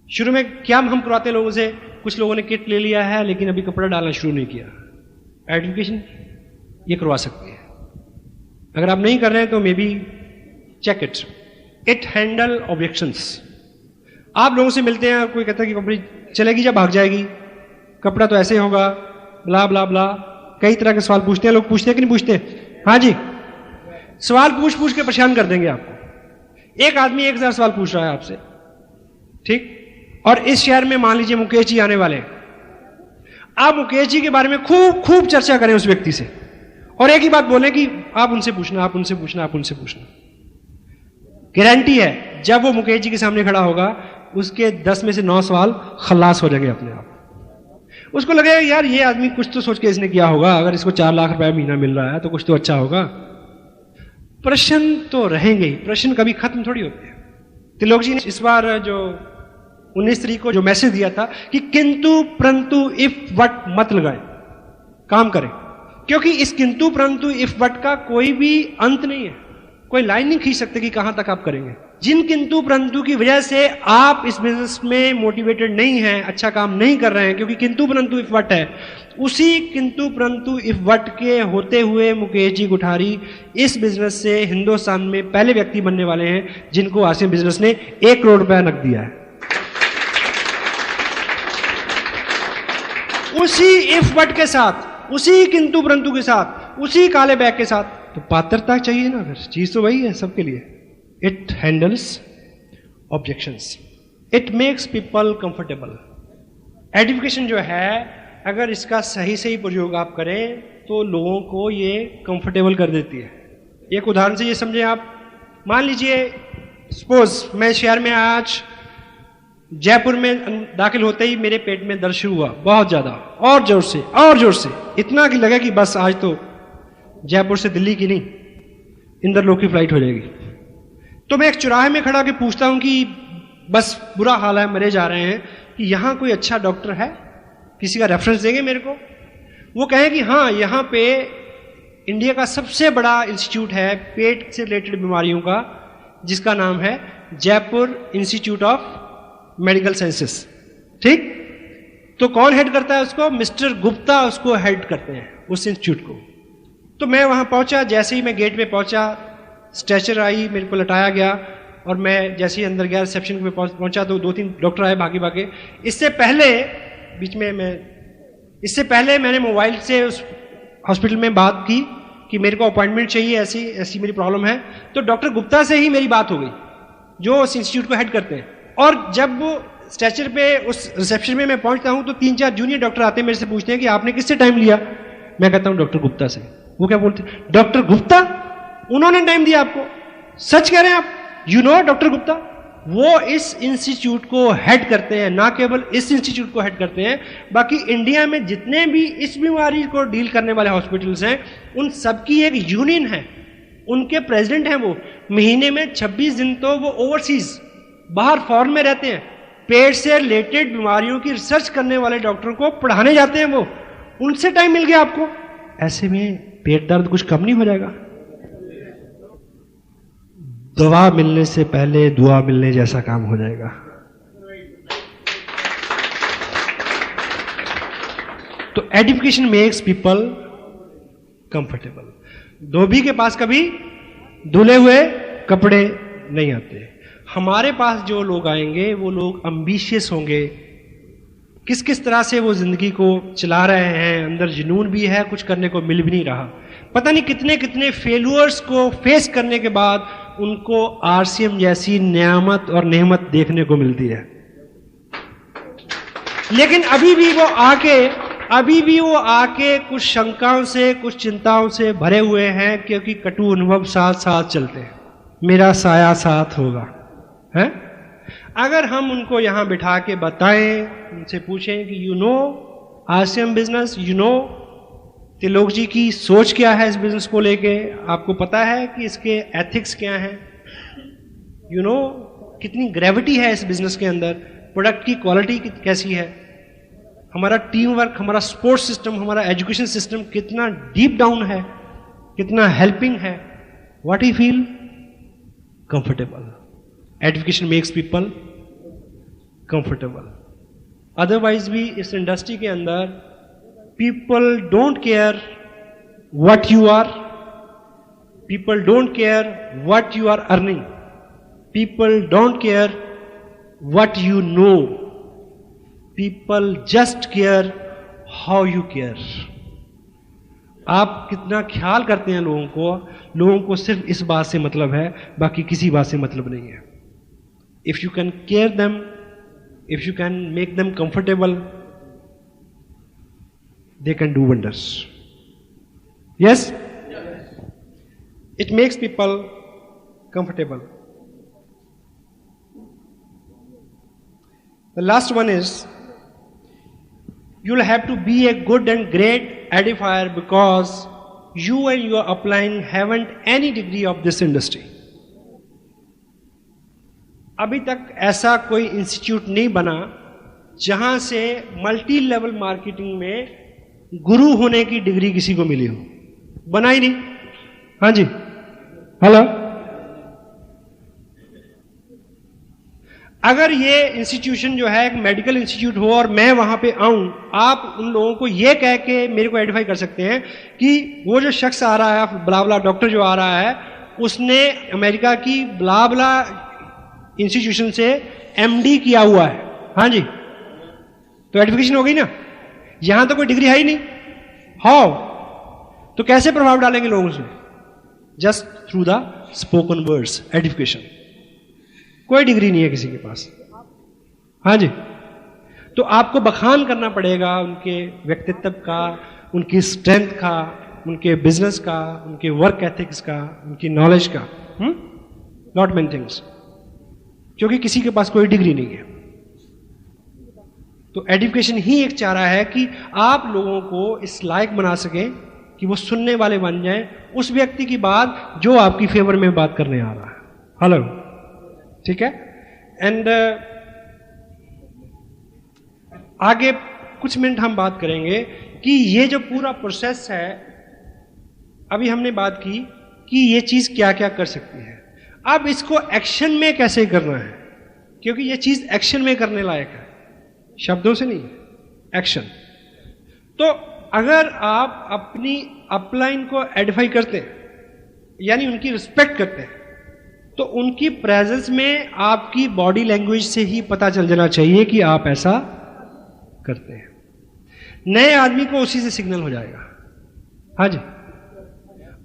शुरू में क्या हम करवाते लोगों से, कुछ लोगों ने किट ले लिया है लेकिन अभी कपड़ा डालना शुरू नहीं किया। एजुकेशन ये करवा सकती है। अगर आप नहीं कर रहे हैं तो maybe check it. It handle objections. आप लोगों से मिलते हैं, कोई कहता है कि कंपनी चलेगी या भाग जाएगी, कपड़ा तो ऐसे होगा, ब्ला ब्ला ब्ला, कई तरह के सवाल पूछते हैं लोग। पूछते हैं कि नहीं पूछते? हाँ जी, सवाल पूछ पूछ के परेशान कर देंगे आपको। एक आदमी 1000 सवाल पूछ रहा है आपसे, ठीक, और इस शहर में मान लीजिए मुकेश जी आने वाले हैं। आप मुकेश जी के बारे में खूब खूब चर्चा करें उस व्यक्ति से, और एक ही बात बोले कि आप उनसे पूछना, आप उनसे पूछना, आप उनसे पूछना। गारंटी है जब वो मुकेश जी के सामने खड़ा होगा, उसके 10 में से 9 सवाल खलास हो जाएंगे अपने आप। उसको लगेगा यार ये आदमी कुछ तो सोच के इसने किया होगा, अगर इसको 4 लाख रुपए महीना मिल रहा है तो कुछ तो अच्छा होगा। प्रश्न तो रहेंगे ही, प्रश्न कभी खत्म थोड़ी होते हैं। तिलोक जी ने इस बार जो 19 तारीख को जो मैसेज दिया था कि किंतु परंतु इफ वट मत लगाए, काम करें, क्योंकि इस किंतु परंतु इफ वट का कोई भी अंत नहीं है, कोई लाइन नहीं खींच सकते कि कहां तक आप करेंगे। जिन किंतु परंतु की वजह से आप इस बिजनेस में मोटिवेटेड नहीं हैं, अच्छा काम नहीं कर रहे हैं, क्योंकि किंतु परंतु इफ वट है, उसी किंतु परंतु इफ वट के होते हुए मुकेश जी कुठारी इस बिजनेस से हिंदुस्तान में पहले व्यक्ति बनने वाले हैं जिनको आसिम बिजनेस ने 1 करोड़ रुपया नक दिया है। उसी इफ वट के साथ, उसी किंतु परंतु के साथ, उसी काले बैग के साथ, तो पात्रता चाहिए ना, फिर चीज तो वही है सबके लिए। It handles objections, it makes people comfortable. Education जो है, अगर इसका सही सही प्रयोग आप करें तो लोगों को ये कंफर्टेबल कर देती है। एक उदाहरण से ये समझें आप, मान लीजिए सपोज मैं शहर में आज जयपुर में दाखिल होते ही मेरे पेट में दर्द शुरू हुआ बहुत ज्यादा, और जोर से और जोर से, इतना कि लगा कि बस आज तो जयपुर से दिल्ली की नहीं इंदरलोक की फ्लाइट हो जाएगी। तो मैं एक चौराहे में खड़ा के पूछता हूं कि बस बुरा हाल है, मरे जा रहे हैं, कि यहां कोई अच्छा डॉक्टर है, किसी का रेफरेंस देंगे मेरे को? वो कहें कि हाँ, यहां पे इंडिया का सबसे बड़ा इंस्टीट्यूट है पेट से रिलेटेड बीमारियों का, जिसका नाम है Jaipur institute of medical sciences. ठीक, तो कौन हेड करता है उसको? मिस्टर गुप्ता उसको हेड करते हैं, उस इंस्टीट्यूट को। तो मैं वहां पहुंचा, जैसे ही मैं गेट पे पहुंचा, स्ट्रेचर आई, मेरे को लटाया गया, और मैं जैसे ही अंदर गया रिसेप्शन पे पहुंचा तो 2-3 डॉक्टर आए भागे भागे। इससे पहले मैंने मोबाइल से उस हॉस्पिटल में बात की कि मेरे को अपॉइंटमेंट चाहिए, ऐसी ऐसी मेरी प्रॉब्लम है। तो डॉक्टर गुप्ता से ही मेरी बात हो गई, जो उस इंस्टीट्यूट को हेड करते हैं। और जब वो स्ट्रेचर पे उस रिसेप्शन में मैं पहुंचता हूं तो 3-4 जूनियर डॉक्टर आते हैं, मेरे से पूछते हैं कि आपने किससे टाइम लिया? मैं कहता हूं डॉक्टर गुप्ता से। वो क्या बोलते हैं? डॉक्टर गुप्ता, उन्होंने टाइम दिया आपको? सच कह रहे हैं आप? You know doctor Gupta? वो इस इंस्टीट्यूट को हेड करते हैं, ना केवल इस इंस्टीट्यूट को हेड करते हैं, बाकी इंडिया में जितने भी इस बीमारी को डील करने वाले हॉस्पिटल्स हैं, उन सबकी एक यूनियन है, उनके प्रेसिडेंट हैं वो। महीने में 26 दिन तो वो ओवरसीज बाहर फॉरेन में रहते हैं, पेट से रिलेटेड बीमारियों की रिसर्च करने वाले डॉक्टरों को पढ़ाने जाते हैं वो। उनसे टाइम मिल गया आपको, ऐसे में पेट दर्द कुछ कम नहीं हो जाएगा? दवा मिलने से पहले दुआ मिलने जैसा काम हो जाएगा। तो एजुकेशन मेक्स पीपल कंफर्टेबल। धोबी के पास कभी धुले हुए कपड़े नहीं आते। हमारे पास जो लोग आएंगे वो लोग एम्बिशियस होंगे, किस किस तरह से वो जिंदगी को चला रहे हैं, अंदर जुनून भी है, कुछ करने को मिल भी नहीं रहा। पता नहीं कितने कितने फेल्यूअर्स को फेस करने के बाद उनको आरसीएम जैसी नियामत और नेमत देखने को मिलती है। लेकिन अभी भी वो आके कुछ शंकाओं से, कुछ चिंताओं से भरे हुए हैं, क्योंकि कटु अनुभव साथ साथ चलते हैं। मेरा साया साथ होगा, है? अगर हम उनको यहां बिठा के बताएं, उनसे पूछें कि you know RCM business, you know Trilok ji की सोच क्या है इस बिजनेस को लेके, आपको पता है कि इसके एथिक्स क्या हैं, यू नो कितनी ग्रेविटी है इस बिजनेस के अंदर, प्रोडक्ट की क्वालिटी कैसी है, हमारा टीम वर्क, हमारा स्पोर्ट्स सिस्टम, हमारा एजुकेशन सिस्टम कितना डीप डाउन है, कितना हेल्पिंग है, what you feel comfortable. Education makes people comfortable. Otherwise भी इस इंडस्ट्री के अंदर people don't care what you are, people don't care what you are earning, people don't care what you know, people just care how you care. आप कितना ख्याल करते हैं लोगों को सिर्फ इस बात से मतलब है, बाकी किसी बात से मतलब नहीं है। If you can care them, if you can make them comfortable, they can do wonders. Yes? It makes people comfortable. The last one is, you'll have to be a good and great edifier because you and your upline haven't any degree of this industry. अभी तक ऐसा कोई institute नहीं बना जहां से multi level marketing में गुरु होने की डिग्री किसी को मिली हो, बना ही नहीं। हाँ जी, हेलो। अगर ये इंस्टीट्यूशन जो है एक मेडिकल इंस्टीट्यूट हो और मैं वहां पे आऊं, आप उन लोगों को ये कह के मेरे को आइडेंटिफाई कर सकते हैं कि वो जो शख्स आ रहा है, ब्लाबला डॉक्टर जो आ रहा है, उसने अमेरिका की ब्लाबला इंस्टीट्यूशन से एमडी किया हुआ है। हाँ जी, तो आइडेंटिफिकेशन हो गई ना। यहां तो कोई डिग्री है ही नहीं, हाउ? तो कैसे प्रभाव डालेंगे लोगों से? Just through the spoken words, edification. कोई डिग्री नहीं है किसी के पास। हाँ जी, तो आपको बखान करना पड़ेगा उनके व्यक्तित्व का, उनकी स्ट्रेंथ का, उनके बिजनेस का, उनके वर्क एथिक्स का, उनकी नॉलेज का, नॉट मेनी थिंग्स, क्योंकि किसी के पास कोई डिग्री नहीं है। तो एजुकेशन ही एक चारा है कि आप लोगों को इस लायक बना सकें कि वो सुनने वाले बन जाएं उस व्यक्ति की बात जो आपकी फेवर में बात करने आ रहा है। हेलो, ठीक है। एंड आगे कुछ मिनट हम बात करेंगे कि ये जो पूरा प्रोसेस है, अभी हमने बात की कि ये चीज क्या क्या कर सकती है, अब इसको एक्शन में कैसे करना है, क्योंकि ये चीज एक्शन में करने लायक है, शब्दों से नहीं, एक्शन। तो अगर आप अपनी अपलाइन को एडिफाई करते हैं, यानी उनकी रिस्पेक्ट करते हैं, तो उनकी प्रेजेंस में आपकी बॉडी लैंग्वेज से ही पता चल जाना चाहिए कि आप ऐसा करते हैं। नए आदमी को उसी से सिग्नल हो जाएगा। हाँ जी,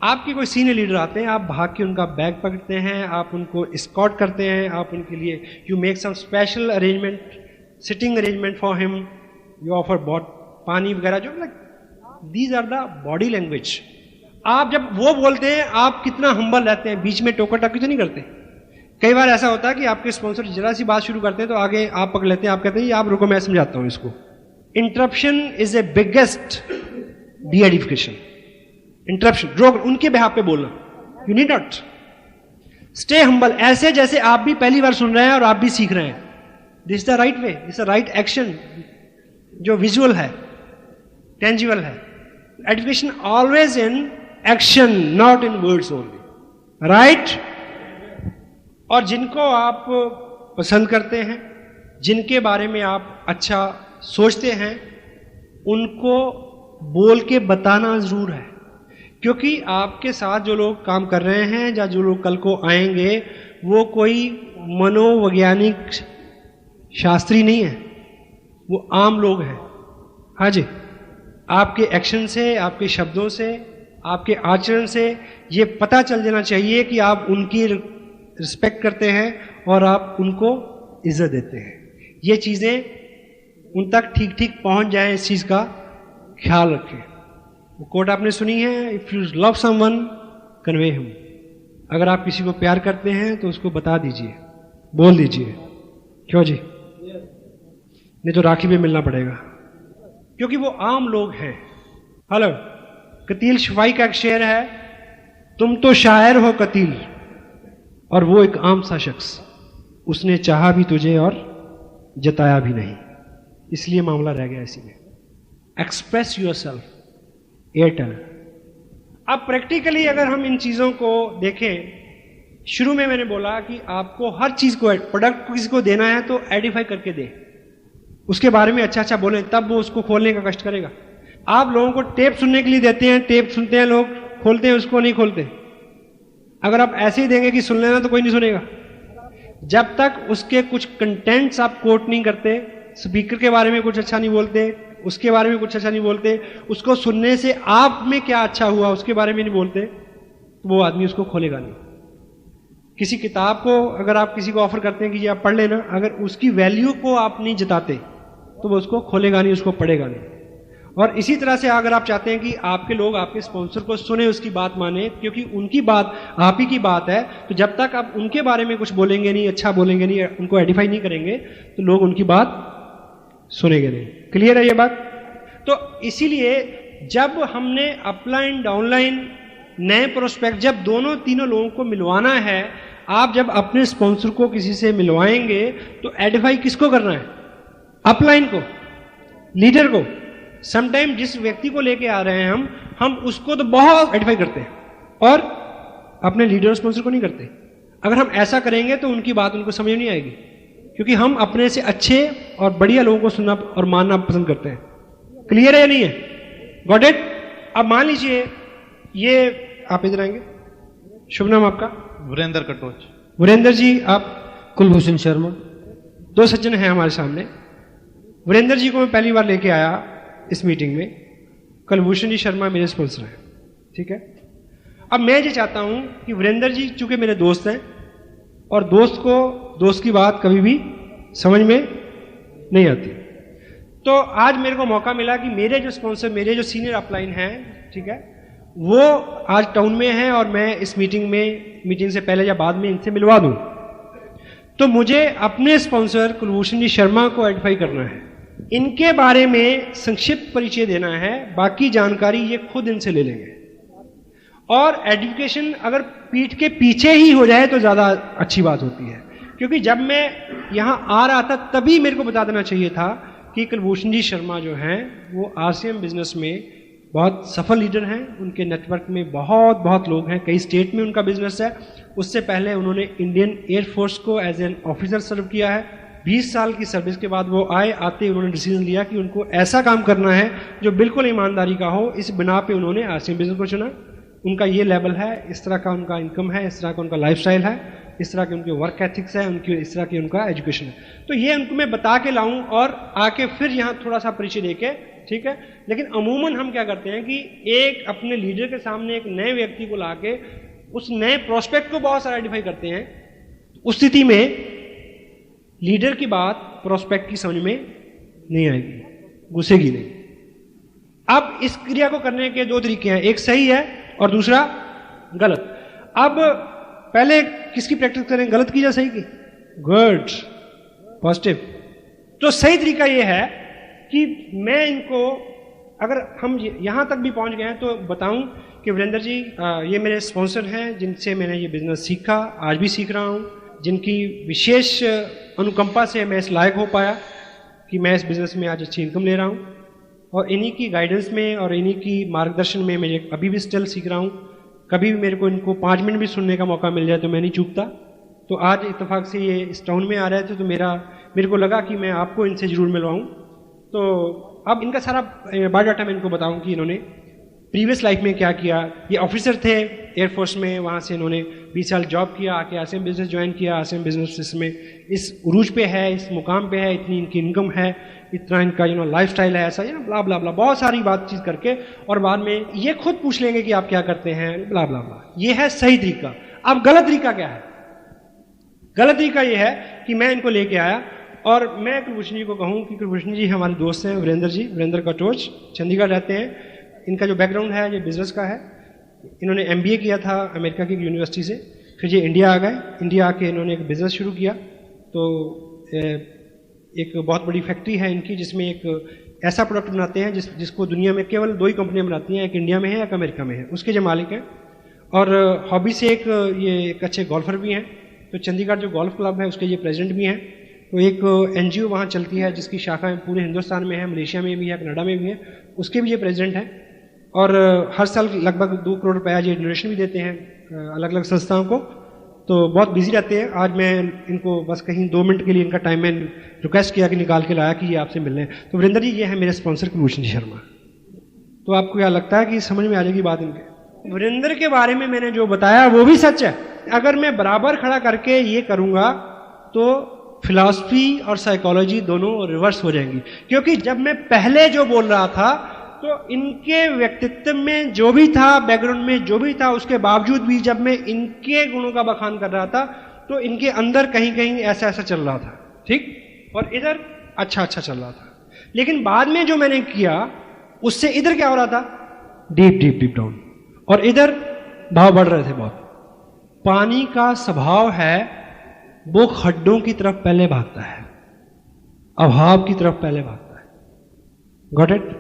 आपके कोई सीनियर लीडर आते हैं, आप भाग के उनका बैग पकड़ते हैं, आप उनको एस्कॉर्ट करते हैं, आप उनके लिए you make some special arrangement, sitting arrangement for him, you offer पानी वगैरह, जो like these are the body language. आप जब वो बोलते हैं, आप कितना हम्बल रहते हैं, बीच में टोका टाकी तो नहीं करते। कई बार ऐसा होता है कि आपके स्पॉन्सर जरा सी बात शुरू करते हैं तो आगे आप पकड़ लेते हैं, आप कहते हैं आप रुको मैं समझाता हूं इसको। Interruption is a biggest D edification. Interruption, रोक, उनके बिहाफ पे बोलना, you need not, stay humble, ऐसे जैसे आप भी पहली बार सुन रहे हैं और आप भी सीख रहे हैं। This the right way, this the right action, जो विजुअल है, टेंजिबल है। Education always in action, not in words only, right. और जिनको आप पसंद करते हैं, जिनके बारे में आप अच्छा सोचते हैं, उनको बोल के बताना जरूर है, क्योंकि आपके साथ जो लोग काम कर रहे हैं या जो लोग कल को आएंगे वो कोई मनोवैज्ञानिक शास्त्री नहीं है, वो आम लोग हैं। हाँ जी, आपके एक्शन से, आपके शब्दों से, आपके आचरण से ये पता चल जाना चाहिए कि आप उनकी रिस्पेक्ट करते हैं और आप उनको इज्जत देते हैं। ये चीज़ें उन तक ठीक ठीक पहुंच जाए, इस चीज़ का ख्याल रखें। वो कोट आपने सुनी है, if you love someone convey him. अगर आप किसी को प्यार करते हैं तो उसको बता दीजिए, बोल दीजिए। क्यों जी? नहीं तो राखी में मिलना पड़ेगा, क्योंकि वो आम लोग हैं। हेलो, कतील शफाई का एक शेर है, तुम तो शायर हो कतील, और वो एक आम सा शख्स, उसने चाहा भी तुझे और जताया भी नहीं, इसलिए मामला रह गया इसी में। Express yourself, Airtel. अब प्रैक्टिकली अगर हम इन चीज़ों को देखें, शुरू में मैंने बोला कि आपको हर चीज़ को, प्रोडक्ट को किसी को देना है तो एडिफाई करके दें, उसके बारे में अच्छा अच्छा बोलें, तब वो उसको खोलने का कष्ट करेगा। आप लोगों को टेप सुनने के लिए देते हैं, टेप सुनते हैं लोग, खोलते हैं उसको नहीं खोलते। अगर आप ऐसे ही देंगे कि सुन लेना तो कोई नहीं सुनेगा। जब तक उसके कुछ कंटेंट्स आप कोट नहीं करते, स्पीकर के बारे में कुछ अच्छा नहीं बोलते, उसके बारे में कुछ अच्छा नहीं बोलते, उसको सुनने से आप में क्या अच्छा हुआ उसके बारे में नहीं बोलते, तो वो आदमी उसको खोलेगा नहीं। किसी किताब को अगर आप किसी को ऑफर करते हैं कि ये आप पढ़ लेना, अगर उसकी वैल्यू को आप नहीं जताते तो वो उसको खोलेगा नहीं, उसको पढ़ेगा नहीं। और इसी तरह से अगर आप चाहते हैं कि आपके लोग आपके स्पॉन्सर को सुने, उसकी बात माने, क्योंकि उनकी बात आप ही की बात है, तो जब तक आप उनके बारे में कुछ बोलेंगे नहीं, अच्छा बोलेंगे नहीं, उनको एडिफाई नहीं करेंगे, तो लोग उनकी बात सुनेंगे नहीं। क्लियर है ये बात? तो इसीलिए जब हमने अपलाइन डाउनलाइन नए प्रोस्पेक्ट, जब दोनों तीनों लोगों को मिलवाना है, आप जब अपने स्पॉन्सर को किसी से मिलवाएंगे तो एडिफाई किसको करना है? अपलाइन को, लीडर को। समटाइम जिस व्यक्ति को लेके आ रहे हैं हम उसको तो बहुत एडिफाई करते हैं और अपने लीडर स्पॉन्सर को नहीं करते। अगर हम ऐसा करेंगे तो उनकी बात उनको समझ नहीं आएगी, क्योंकि हम अपने से अच्छे और बढ़िया लोगों को सुनना और मानना पसंद करते हैं। क्लियर है या नहीं है? Got it? अब मान लीजिए ये आप इधर आएंगे, शुभ नाम आपका? वीरेंद्र कटोच। वीरेंद्र जी, आप? कुलभूषण शर्मा। दो सज्जन हैं हमारे सामने। वीरेंद्र जी को मैं पहली बार लेके आया इस मीटिंग में, कुलभूषण जी शर्मा मेरे स्पॉन्सर हैं, ठीक है। अब मैं ये चाहता हूं कि वीरेंद्र जी चूंकि मेरे दोस्त हैं और दोस्त को दोस्त की बात कभी भी समझ में नहीं आती, तो आज मेरे को मौका मिला कि मेरे जो स्पॉन्सर, मेरे जो सीनियर अपलाइन हैं, ठीक है, वो आज टाउन में हैं और मैं इस मीटिंग से पहले या बाद में इनसे मिलवा दूं। तो मुझे अपने स्पॉन्सर कुलभूषण जी शर्मा को एडिफाई करना है, इनके बारे में संक्षिप्त परिचय देना है, बाकी जानकारी ये खुद इनसे ले लेंगे। और एजुकेशन अगर पीठ के पीछे ही हो जाए तो ज़्यादा अच्छी बात होती है, क्योंकि जब मैं यहाँ आ रहा था तभी मेरे को बता देना चाहिए था कि कुलभूषण जी शर्मा जो हैं वो आरसीएम बिजनेस में बहुत सफल लीडर हैं, उनके नेटवर्क में बहुत लोग हैं, कई स्टेट में उनका बिजनेस है। उससे पहले उन्होंने इंडियन एयरफोर्स को एज एन ऑफिसर सर्व किया है। 20 साल की सर्विस के बाद वो आते उन्होंने डिसीजन लिया कि उनको ऐसा काम करना है जो बिल्कुल ईमानदारी का हो। इस बिना पे उन्होंने आरसीएम बिजनेस को चुना। उनका ये लेवल है, इस तरह का उनका इनकम है, इस तरह का उनका लाइफस्टाइल है, इस तरह के उनके वर्क एथिक्स है, उनकी इस तरह की उनका एजुकेशन है। तो ये उनको मैं बता के लाऊं और आके फिर यहाँ थोड़ा सा परिचय देके, ठीक है। लेकिन अमूमन हम क्या करते हैं कि एक अपने लीडर के सामने एक नए व्यक्ति को लाके उस नए प्रोस्पेक्ट को बहुत सारा आइडेंटिफाई करते हैं। उस स्थिति में लीडर की बात प्रोस्पेक्ट की समझ में नहीं आएगी, घुसेगी नहीं। अब इस क्रिया को करने के दो तरीके हैं, एक सही है और दूसरा गलत। अब पहले किसकी प्रैक्टिस करें, गलत की या सही की? Good, positive. तो सही तरीका यह है कि मैं इनको, अगर हम यहां तक भी पहुंच गए हैं तो बताऊं कि वीरेंद्र जी ये मेरे स्पॉन्सर हैं जिनसे मैंने ये बिजनेस सीखा, आज भी सीख रहा हूं, जिनकी विशेष अनुकंपा से मैं इस लायक हो पाया कि मैं इस बिजनेस में आज अच्छी इनकम ले रहा हूं। और इन्हीं की गाइडेंस में और इन्हीं की मार्गदर्शन में मैं अभी भी स्टिल सीख रहा हूं। कभी भी मेरे को इनको 5 मिनट भी सुनने का मौका मिल जाए तो मैं नहीं चूकता। तो आज इत्तेफाक से ये इस टाउन में आ रहे थे तो मेरे को लगा कि मैं आपको इनसे जरूर मिलवाऊं। तो अब इनका सारा बायोडाटा मैं इनको बताऊं कि इन्होंने प्रीवियस लाइफ में क्या किया। ये ऑफिसर थे एयरफोर्स में, वहाँ से इन्होंने 20 साल जॉब किया, आके आसिम बिजनेस ज्वाइन किया। आसिम बिजनेस में इस उरूज पे है, इस मुकाम पे है, इतनी इनकी इनकम है, इतना इनका लाइफ स्टाइल है, ऐसा ब्ला ब्ला ब्ला, बहुत सारी बातचीत करके, और बाद में ये खुद पूछ लेंगे कि आप क्या करते हैं, ब्ला ब्ला ब्ला। ये है सही तरीका। अब गलत तरीका क्या है? गलत तरीका ये है कि मैं इनको लेके आया और मैं कुलभूषण जी को कहूँ कि कुलभूषण जी हमारे दोस्त हैं, वीरेंद्र जी, वीरेंद्र कटोच, चंडीगढ़ रहते हैं। इनका जो बैकग्राउंड है ये बिजनेस का है। इन्होंने MBA किया था अमेरिका की यूनिवर्सिटी से, फिर ये इंडिया आ गए। इंडिया आके इन्होंने एक बिज़नेस शुरू किया। तो एक बहुत बड़ी फैक्ट्री है इनकी, जिसमें एक ऐसा प्रोडक्ट बनाते हैं जिसको दुनिया में केवल 2 ही कंपनियां बनाती हैं, एक इंडिया में है, एक अमेरिका में है। उसके जो मालिक हैं, और हॉबी से एक अच्छे गोल्फर भी हैं। तो चंडीगढ़ जो गोल्फ क्लब है उसके ये प्रेसिडेंट भी हैं। तो एक NGO वहाँ चलती है जिसकी शाखा पूरे हिंदुस्तान में है, मलेशिया में भी है, कनाडा में भी है, उसके भी ये प्रेसिडेंट हैं। और हर साल लगभग 2 करोड़ रुपया ये डोनेशन भी देते हैं अलग अलग संस्थाओं को। तो बहुत बिजी रहते हैं। आज मैं इनको बस कहीं 2 मिनट के लिए इनका टाइम में रिक्वेस्ट किया कि निकाल के लाया कि ये आपसे मिलने। तो वीरेंद्र जी, ये है मेरे स्पॉन्सर कुलभूषण जी शर्मा। तो आपको क्या लगता है कि समझ में आ जाएगी बात इनके? वीरेंद्र के बारे में मैंने जो बताया वो भी सच है। अगर मैं बराबर खड़ा करके ये करूंगा तो फिलॉसफी और साइकोलॉजी दोनों रिवर्स हो जाएंगी। क्योंकि जब मैं पहले जो बोल रहा था तो इनके व्यक्तित्व में जो भी था, बैकग्राउंड में जो भी था, उसके बावजूद भी जब मैं इनके गुणों का बखान कर रहा था तो इनके अंदर कहीं कहीं ऐसा ऐसा चल रहा था, ठीक, और इधर अच्छा अच्छा चल रहा था। लेकिन बाद में जो मैंने किया उससे इधर क्या हो रहा था, डीप डीप डीप डाउन, और इधर भाव बढ़ रहे थे बहुत। पानी का स्वभाव है वो खड्डों की तरफ पहले भागता है, अभाव की तरफ पहले भागता है। Got it?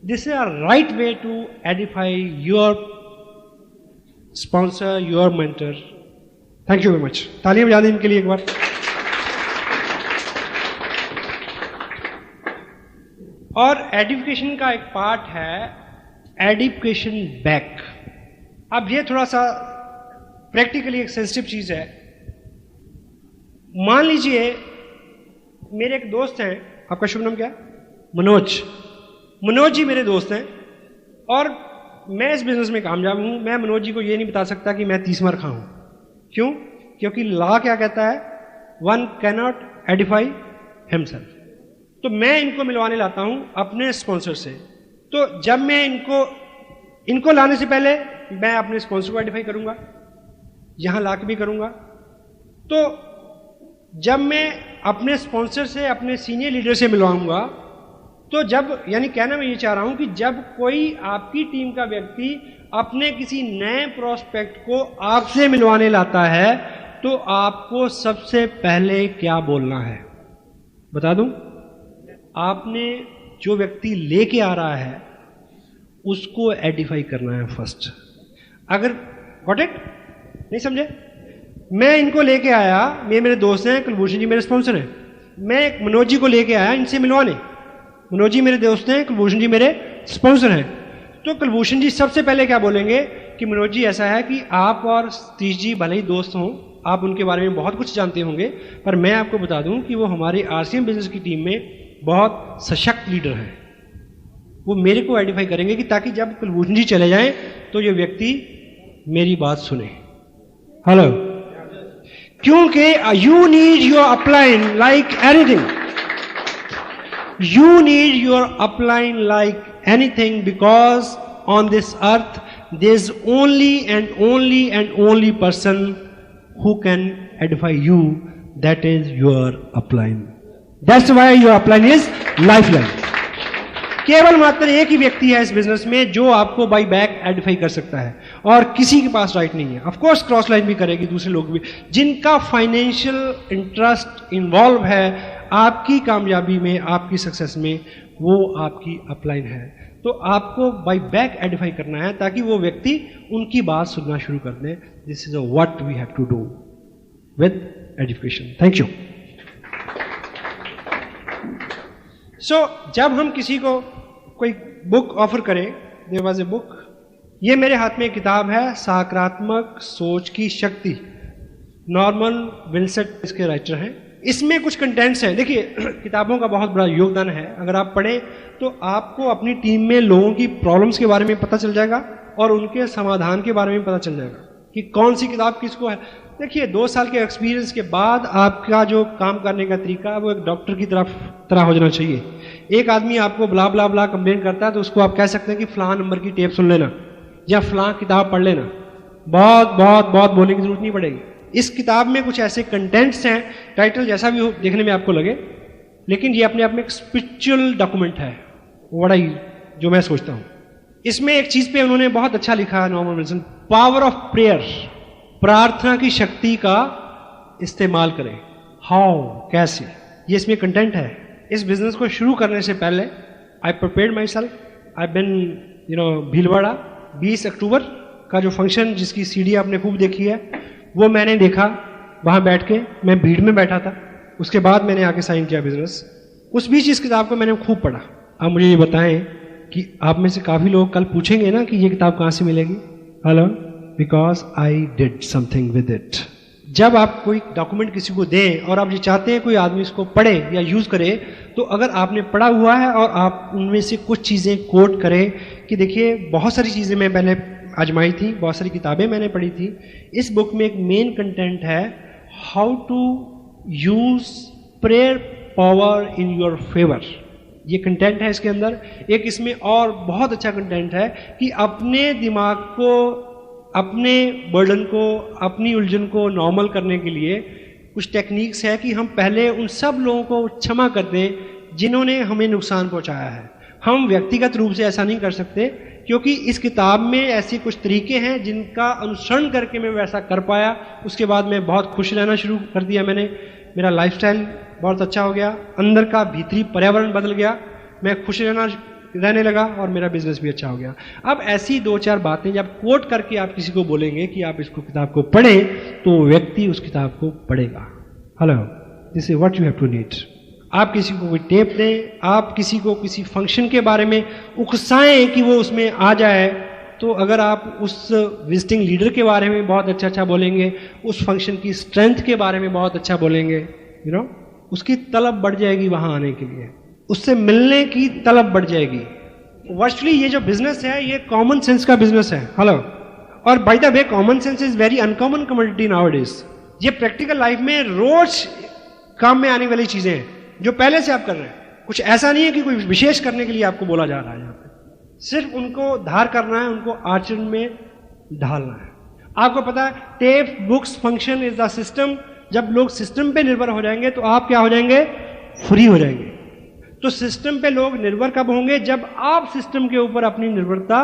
This is a right way to edify your sponsor, your mentor. Thank you very much. तालियां बजा दें इनके लिए एक बार। और एडिफिकेशन का एक पार्ट है एडिफिकेशन बैक। अब ये थोड़ा सा प्रैक्टिकली एक सेंसिटिव चीज है। मान लीजिए मेरे एक दोस्त हैं, आपका शुभ नाम क्या है? मनोज। मनोज जी मेरे दोस्त हैं और मैं इस बिजनेस में कामयाब हूं। मैं मनोज जी को ये नहीं बता सकता कि मैं 30 मार खाऊं। क्यों? क्योंकि लॉ क्या कहता है, वन कैनॉट एडिफाई हिमसेल्फ। तो मैं इनको मिलवाने लाता हूं अपने स्पॉन्सर से। तो जब मैं इनको लाने से पहले मैं अपने स्पॉन्सर को एडिफाई करूंगा, यहां लाके भी करूंगा। तो जब मैं अपने स्पॉन्सर से, अपने सीनियर लीडर से मिलवाऊंगा, तो जब, यानी कहना मैं ये चाह रहा हूं कि जब कोई आपकी टीम का व्यक्ति अपने किसी नए प्रोस्पेक्ट को आपसे मिलवाने लाता है तो आपको सबसे पहले क्या बोलना है बता दूं? आपने जो व्यक्ति लेके आ रहा है उसको एडिफाई करना है फर्स्ट। अगर गॉट इट? नहीं समझे? मैं इनको लेके आया, ये मेरे दोस्त हैं, कुलभूषण जी मेरे स्पॉन्सर हैं। मैं मनोज जी को लेके आया इनसे मिलवाने। मनोज जी मेरे दोस्त हैं, कुलभूषण जी मेरे स्पॉन्सर हैं। तो कुलभूषण जी सबसे पहले क्या बोलेंगे कि मनोज जी ऐसा है कि आप और सतीश जी भले ही दोस्त हों, आप उनके बारे में बहुत कुछ जानते होंगे, पर मैं आपको बता दूं कि वो हमारी RCM बिजनेस की टीम में बहुत सशक्त लीडर हैं। वो मेरे को आइडेंटिफाई करेंगे कि ताकि जब कुलभूषण जी चले जाएं तो ये व्यक्ति मेरी बात सुने। हेलो? क्योंकि you need your upline like anything. You need your upline like anything, because on this earth there is only and only and only person who can edify you, that is your upline. That's why your upline is lifeline. केवल मात्र एक ही व्यक्ति है इस business में जो आपको by back Edify कर सकता है और किसी के पास राइट नहीं है। ऑफ कोर्स क्रॉस लाइन भी करेगी दूसरे लोग भी, जिनका फाइनेंशियल इंटरेस्ट इन्वॉल्व है आपकी कामयाबी में, आपकी सक्सेस में, वो आपकी अपलाइन है। तो आपको बाई बैक एडिफाई करना है ताकि वो व्यक्ति उनकी बात सुनना शुरू कर दे। This is what we have to do with education. Thank you. So जब हम किसी को कोई बुक ऑफर करें, देयर वाज ए बुक, ये मेरे हाथ में एक किताब है, सकारात्मक सोच की शक्ति। नॉर्मन विंसेंट इसके राइटर हैं। इसमें कुछ कंटेंट्स हैं। देखिए किताबों का बहुत बड़ा योगदान है। अगर आप पढ़ें तो आपको अपनी टीम में लोगों की प्रॉब्लम्स के बारे में पता चल जाएगा और उनके समाधान के बारे में पता चल जाएगा कि कौन सी किताब किसको है। देखिए 2 साल के एक्सपीरियंस के बाद आपका जो काम करने का तरीका है वो एक डॉक्टर की तरह हो जाना चाहिए। एक आदमी आपको ब्ला ब्ला ब्ला कंप्लेन करता है तो उसको आप कह सकते हैं कि फलां नंबर की टेप सुन लेना या फलां किताब पढ़ लेना, बहुत बोलने की जरूरत नहीं पड़ेगी। इस किताब में कुछ ऐसे कंटेंट्स हैं, टाइटल जैसा भी हो देखने में आपको लगे, लेकिन ये अपने आप में एक स्पिरिचुअल डॉक्यूमेंट है, जो मैं सोचता हूं। इसमें एक चीज पे उन्होंने बहुत अच्छा लिखा है, Norman Wilson, power of prayer, प्रार्थना की शक्ति का इस्तेमाल करें। हाउ, कैसे, ये इसमें कंटेंट है। इस बिजनेस को शुरू करने से पहले आई प्रिपेयर्ड माई सेल्फ, आई बिन भीलवाड़ा 20 अक्टूबर का जो फंक्शन जिसकी सीडी आपने खूब देखी है वो मैंने देखा, वहां बैठ के मैं भीड़ में बैठा था। उसके बाद मैंने आके साइन किया बिजनेस। उस बीच इस किताब को मैंने खूब पढ़ा। आप मुझे ये बताएं कि आप में से काफी लोग कल पूछेंगे ना कि ये किताब कहां से मिलेगी। Hello, because I did something with it. जब आप कोई डॉक्यूमेंट किसी को दें और आप ये चाहते हैं कोई आदमी इसको पढ़े या यूज करे, तो अगर आपने पढ़ा हुआ है और आप उनमें से कुछ चीजें कोट करें कि देखिए बहुत सारी चीजें मैं पहले आजमाई थी, बहुत सारी किताबें मैंने पढ़ी थी। इस बुक में एक मेन कंटेंट है, how to use prayer power in your favour. ये कंटेंट है इसके अंदर। एक इसमें और बहुत अच्छा कंटेंट है कि अपने दिमाग को, अपने बर्डन को, अपनी उलझन को नॉर्मल करने के लिए कुछ टेक्निक्स है कि हम पहले उन सब लोगों को क्षमा कर दें जिन्होंने हमें नुकसान पहुंचाया है। हम व्यक्तिगत रूप से ऐसा नहीं कर सकते, क्योंकि इस किताब में ऐसे कुछ तरीके हैं जिनका अनुसरण करके मैं वैसा कर पाया। उसके बाद मैं बहुत खुश रहना शुरू कर दिया मैंने, मेरा लाइफस्टाइल बहुत अच्छा हो गया, अंदर का भीतरी पर्यावरण बदल गया, मैं खुश रहने लगा और मेरा बिजनेस भी अच्छा हो गया। अब ऐसी 2-4 बातें जब कोट करके आप किसी को बोलेंगे कि आप इसको किताब को पढ़ें, तो व्यक्ति उस किताब को पढ़ेगा। Hello, this is what you have to need. आप किसी को कोई टेप दें, आप किसी को किसी फंक्शन के बारे में उकसाएं कि वो उसमें आ जाए, तो अगर आप उस विजिटिंग लीडर के बारे में बहुत अच्छा बोलेंगे, उस फंक्शन की स्ट्रेंथ के बारे में बहुत अच्छा बोलेंगे, उसकी तलब बढ़ जाएगी वहां आने के लिए, उससे मिलने की तलब बढ़ जाएगी। वर्चुअली ये जो बिजनेस है ये कॉमन सेंस का बिजनेस है। हेलो, और by the way common sense is very uncommon commodity nowadays. ये प्रैक्टिकल लाइफ में रोज काम में आने वाली चीजें हैं जो पहले से आप कर रहे हैं। कुछ ऐसा नहीं है कि कोई विशेष करने के लिए आपको बोला जा रहा है यहाँ पे, सिर्फ उनको धार करना है, उनको आचरण में ढालना है। आपको पता है tape books function is the system. जब लोग सिस्टम पे निर्भर हो जाएंगे तो आप क्या हो जाएंगे, फ्री हो जाएंगे। तो सिस्टम पे लोग निर्भर कब होंगे, जब आप सिस्टम के ऊपर अपनी निर्भरता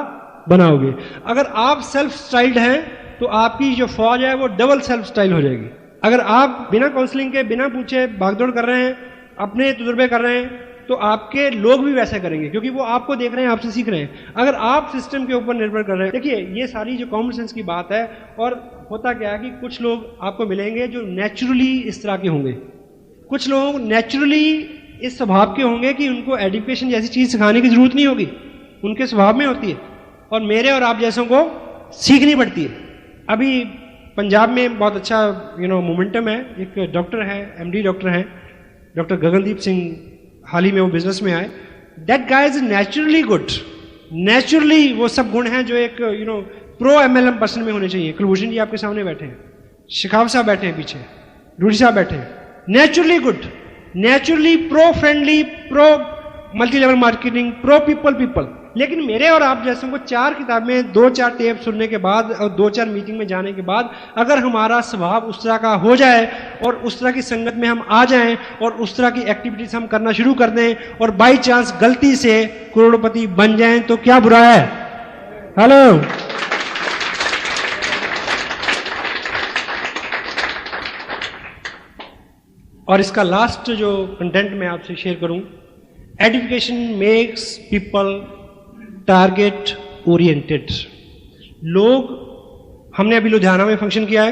बनाओगे। अगर आप सेल्फ स्टाइल्ड हैं तो आपकी जो फौज है वो डबल सेल्फ स्टाइल हो जाएगी। अगर आप बिना काउंसलिंग के, बिना पूछे भागदौड़ कर रहे हैं, अपने तजुर्बे कर रहे हैं, तो आपके लोग भी वैसा करेंगे, क्योंकि वो आपको देख रहे हैं, आपसे सीख रहे हैं। अगर आप सिस्टम के ऊपर निर्भर कर रहे हैं, देखिए ये सारी जो कॉमन सेंस की बात है। और होता क्या है कि कुछ लोग आपको मिलेंगे जो नेचुरली इस तरह के होंगे, कुछ लोग नेचुरली इस स्वभाव के होंगे कि उनको एजुकेशन जैसी चीज सिखाने की जरूरत नहीं होगी, उनके स्वभाव में होती है, और मेरे और आप जैसों को सीखनी पड़ती है। अभी पंजाब में बहुत अच्छा मोमेंटम है। एक डॉक्टर है, MD डॉक्टर हैं, डॉक्टर गगनदीप सिंह, हाल ही में वो बिजनेस में आए। That guy is naturally good. Naturally वो सब गुण हैं जो एक प्रो MLM पर्सन में होने चाहिए। कुलभूषण जी आपके सामने बैठे हैं, शिखावत साहब बैठे हैं पीछे, रूडी साहब बैठे हैं। Naturally good, naturally pro friendly, pro multi level marketing, pro people. लेकिन मेरे और आप जैसों को 4 किताबें, 2-4 टेप सुनने के बाद और 2-4 मीटिंग में जाने के बाद अगर हमारा स्वभाव उस तरह का हो जाए और उस तरह की संगत में हम आ जाएं और उस तरह की एक्टिविटीज हम करना शुरू कर दें और बाई चांस गलती से करोड़पति बन जाएं, तो क्या बुरा है। हेलो, और इसका लास्ट जो कंटेंट मैं आपसे शेयर करूं, education makes people target oriented. लोग, हमने अभी लुधियाना में फंक्शन किया है,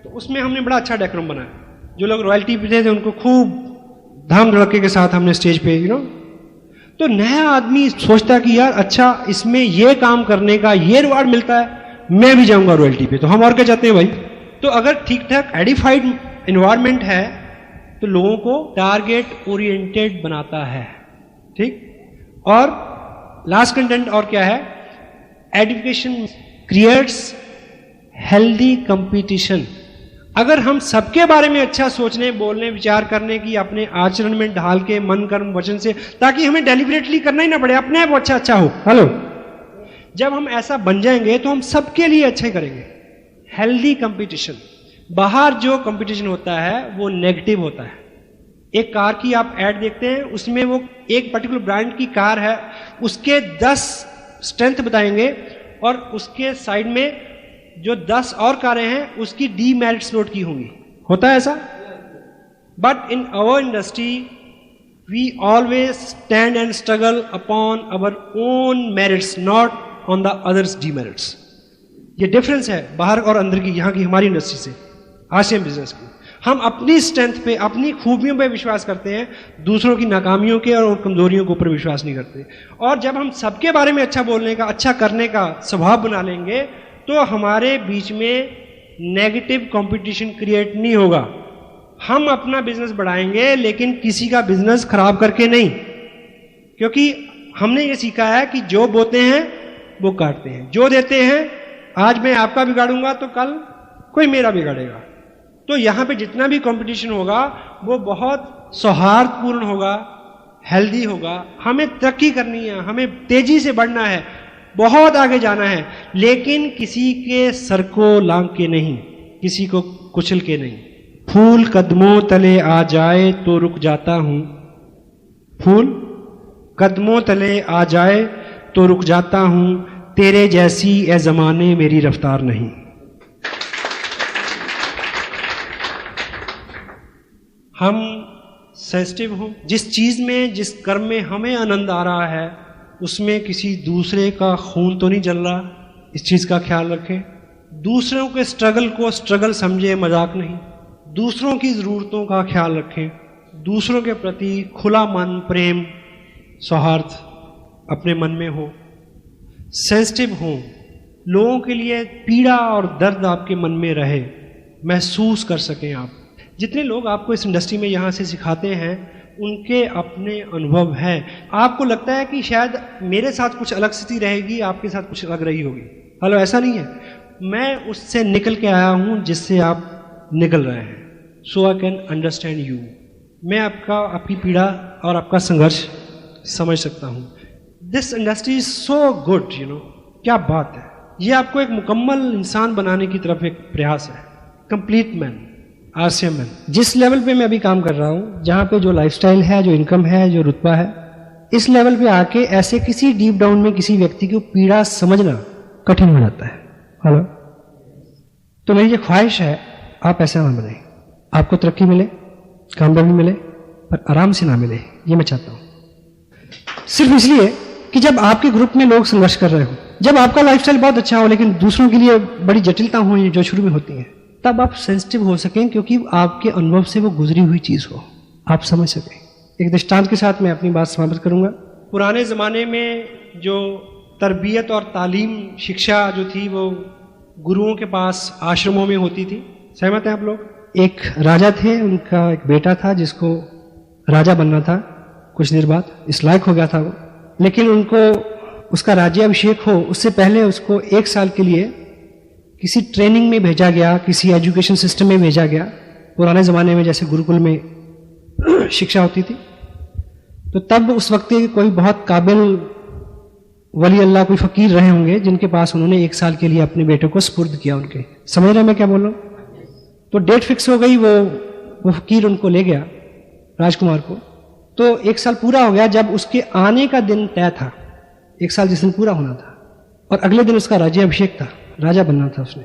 तो उसमें हमने बड़ा अच्छा डेकोरम बनाया। जो लोग रॉयल्टी पे थे उनको खूब धाम धड़के के साथ हमने स्टेज पे तो नया आदमी सोचता कि यार अच्छा इसमें ये काम करने का ये रिवार्ड मिलता है, मैं भी जाऊंगा रॉयल्टी पे। तो हम और क्या चाहते हैं भाई। तो अगर ठीक ठाक एडिफाइड एनवायरमेंट है तो लोगों को टारगेट ओरिएंटेड बनाता है, ठीक। और लास्ट कंटेंट और क्या है, एजुकेशन क्रिएट्स हेल्दी कंपटीशन। अगर हम सबके बारे में अच्छा सोचने, बोलने, विचार करने की अपने आचरण में ढाल के मन कर्म वचन से, ताकि हमें डेलिबरेटली करना ही ना पड़े, अपने आप अच्छा अच्छा हो। हेलो, जब हम ऐसा बन जाएंगे तो हम सबके लिए अच्छा ही करेंगे। Healthy competition. बाहर जो कंपटीशन होता है वो नेगेटिव होता है। एक कार की आप ऐड देखते हैं, उसमें वो एक पर्टिकुलर ब्रांड की कार है, उसके 10 स्ट्रेंथ बताएंगे और उसके साइड में जो 10 और कारें हैं उसकी डीमेरिट्स नोट की होंगी। होता है ऐसा? But in our industry we always stand and struggle upon our own merits, not on the others demerits. ये डिफरेंस है बाहर और अंदर की, यहाँ की हमारी इंडस्ट्री से, आसियन बिजनेस की। हम अपनी स्ट्रेंथ पे, अपनी खूबियों पे विश्वास करते हैं, दूसरों की नाकामियों के और कमजोरियों के ऊपर विश्वास नहीं करते। और जब हम सबके बारे में अच्छा बोलने का, अच्छा करने का स्वभाव बना लेंगे तो हमारे बीच में नेगेटिव कंपटीशन क्रिएट नहीं होगा। हम अपना बिजनेस बढ़ाएंगे लेकिन किसी का बिजनेस खराब करके नहीं, क्योंकि हमने ये सीखा है कि जो बोते हैं वो काटते हैं, जो देते हैं, आज मैं आपका बिगाड़ूंगा तो कल कोई मेरा बिगाड़ेगा। तो यहां पे जितना भी कंपटीशन होगा वो बहुत सौहार्दपूर्ण होगा, हेल्दी होगा। हमें तरक्की करनी है, हमें तेजी से बढ़ना है, बहुत आगे जाना है, लेकिन किसी के सर को लांग के नहीं, किसी को कुचल के नहीं। फूल कदमों तले आ जाए तो रुक जाता हूं, फूल कदमों तले आ जाए तो रुक जाता हूं, तेरे जैसी ए जमाने मेरी रफ्तार नहीं। हम सेंसिटिव हों, जिस चीज में, जिस कर्म में हमें आनंद आ रहा है उसमें किसी दूसरे का खून तो नहीं जल रहा, इस चीज का ख्याल रखें। दूसरों के स्ट्रगल को स्ट्रगल समझे, मजाक नहीं। दूसरों की जरूरतों का ख्याल रखें, दूसरों के प्रति खुला मन, प्रेम, सौहार्द अपने मन में हो। सेंसिटिव हो, लोगों के लिए पीड़ा और दर्द आपके मन में रहे, महसूस कर सकें आप। जितने लोग आपको इस इंडस्ट्री में यहाँ से सिखाते हैं उनके अपने अनुभव हैं। आपको लगता है कि शायद मेरे साथ कुछ अलग स्थिति रहेगी, आपके साथ कुछ अलग रही होगी। हेलो, ऐसा नहीं है। मैं उससे निकल के आया हूँ जिससे आप निकल रहे हैं। सो आई कैन अंडरस्टैंड यू। मैं आपकी पीड़ा और आपका संघर्ष समझ सकता हूँ। This industry is so good, you know. क्या बात है, ये आपको एक मुकम्मल इंसान बनाने की तरफ एक प्रयास है। Complete man, RCM man. जिस लेवल पे मैं अभी काम कर रहा हूँ, जहाँ पे जो लाइफस्टाइल है, जो इनकम है, जो रुतबा है, इस लेवल पे आके ऐसे किसी डीप डाउन में किसी व्यक्ति की पीड़ा समझना कठिन हो जाता है। हेलो, तो मेरी ये ख्वाहिश है आप ऐसा ना बने, आपको तरक्की मिले, कामयाबी मिले, पर आराम से ना मिले, ये मैं चाहता हूँ। सिर्फ इसलिए कि जब आपके ग्रुप में लोग संघर्ष कर रहे हो, जब आपका लाइफस्टाइल बहुत अच्छा हो लेकिन दूसरों के लिए बड़ी जटिलता हो जो शुरू में होती हैं, तब आप सेंसिटिव हो सकें, क्योंकि आपके अनुभव से वो गुजरी हुई चीज हो, आप समझ सकें। एक दृष्टांत के साथ मैं अपनी बात समाप्त करूंगा। पुराने जमाने में जो तरबियत और तालीम, शिक्षा जो थी वो गुरुओं के पास आश्रमों में होती थी। सहमत हैं आप लोग? एक राजा थे, उनका एक बेटा था जिसको राजा बनना था। कुछ देर बाद इस लायक हो गया था वो, लेकिन उनको उसका राज्याभिषेक हो उससे पहले उसको 1 साल के लिए किसी ट्रेनिंग में भेजा गया, किसी एजुकेशन सिस्टम में भेजा गया। पुराने ज़माने में जैसे गुरुकुल में शिक्षा होती थी, तो तब उस वक्त कोई बहुत काबिल वली अल्लाह, कोई फ़कीर रहे होंगे जिनके पास उन्होंने 1 साल के लिए अपने बेटे को सुपुर्द किया उनके। समझ रहे हैं मैं क्या बोल रहा हूँ? तो डेट फिक्स हो गई, वो फ़कीर उनको ले गया, राजकुमार को। तो 1 साल पूरा हो गया जब उसके आने का दिन तय था, 1 साल जिस दिन पूरा होना था, और अगले दिन उसका राज्याभिषेक था, राजा बनना था उसने।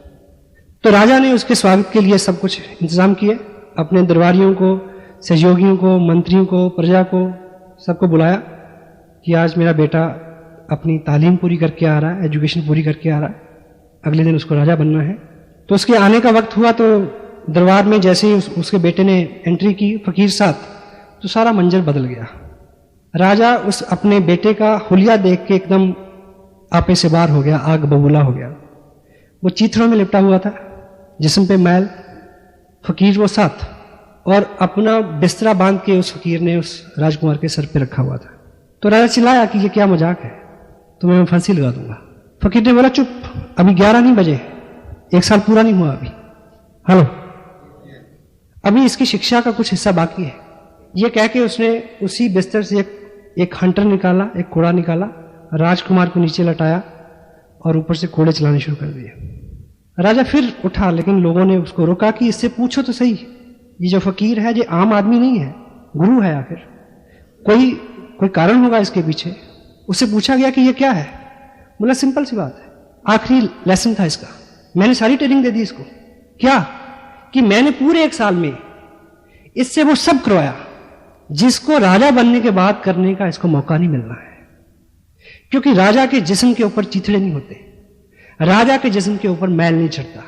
तो राजा ने उसके स्वागत के लिए सब कुछ इंतजाम किए, अपने दरबारियों को, सहयोगियों को, मंत्रियों को, प्रजा को, सबको बुलाया कि आज मेरा बेटा अपनी तालीम पूरी करके आ रहा है, एजुकेशन पूरी करके आ रहा है, अगले दिन उसको राजा बनना है। तो उसके आने का वक्त हुआ तो दरबार में जैसे ही उसके बेटे ने एंट्री की फकीर साथ, तो सारा मंजर बदल गया। राजा उस अपने बेटे का हुलिया देख के एकदम आपे से बाहर हो गया, आग बबूला हो गया। वो चीथड़ों में लिपटा हुआ था, जिस्म पे मैल, फकीर वो साथ, और अपना बिस्तरा बांध के उस फकीर ने उस राजकुमार के सर पे रखा हुआ था। तो राजा चिल्लाया कि ये क्या मजाक है, तुम्हें मैं फांसी लगा दूंगा। फकीर ने बोला चुप, अभी 11 नहीं बजे, 1 साल पूरा नहीं हुआ अभी, हेलो, अभी इसकी शिक्षा का कुछ हिस्सा बाकी है। ये कह के उसने उसी बिस्तर से एक हंटर निकाला, एक कोड़ा निकाला, राजकुमार को नीचे लटाया और ऊपर से कोड़े चलाने शुरू कर दिए। राजा फिर उठा, लेकिन लोगों ने उसको रोका कि इससे पूछो तो सही, ये जो फकीर है ये आम आदमी नहीं है, गुरु है, आखिर कोई कारण होगा इसके पीछे। उससे पूछा गया कि ये क्या है, बोला सिंपल सी बात है, आखिरी लेसन था इसका, मैंने सारी ट्रेनिंग दे दी इसको। क्या कि मैंने पूरे 1 साल में इससे वो सब करवाया जिसको राजा बनने के बाद करने का इसको मौका नहीं मिलना है। क्योंकि राजा के जिस्म के ऊपर चीथड़े नहीं होते, राजा के जिस्म के ऊपर मैल नहीं चढ़ता,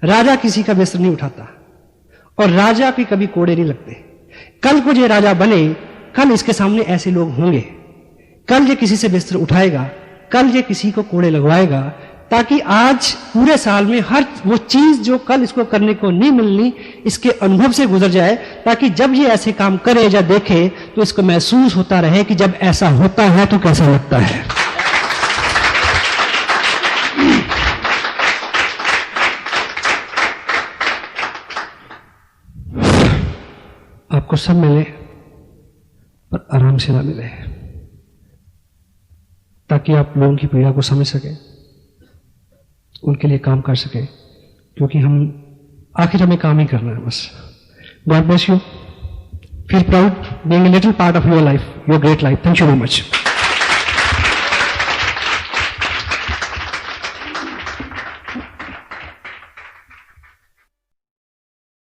राजा किसी का बिस्तर नहीं उठाता और राजा के कभी कोड़े नहीं लगते। कल को ये राजा बने, कल इसके सामने ऐसे लोग होंगे, कल ये किसी से बिस्तर उठाएगा, कल ये किसी को कोड़े लगवाएगा, ताकि आज पूरे साल में हर वो चीज जो कल इसको करने को नहीं मिलनी इसके अनुभव से गुजर जाए, ताकि जब ये ऐसे काम करे या देखे तो इसको महसूस होता रहे कि जब ऐसा होता है तो कैसा लगता है। आपको सब मिले पर आराम से ना मिले, ताकि आप लोगों की पीड़ा को समझ सकें, उनके लिए काम कर सकें, क्योंकि आखिर हमें काम ही करना है बस। God bless you, feel proud being a little part of your life, your great life. Thank you very much.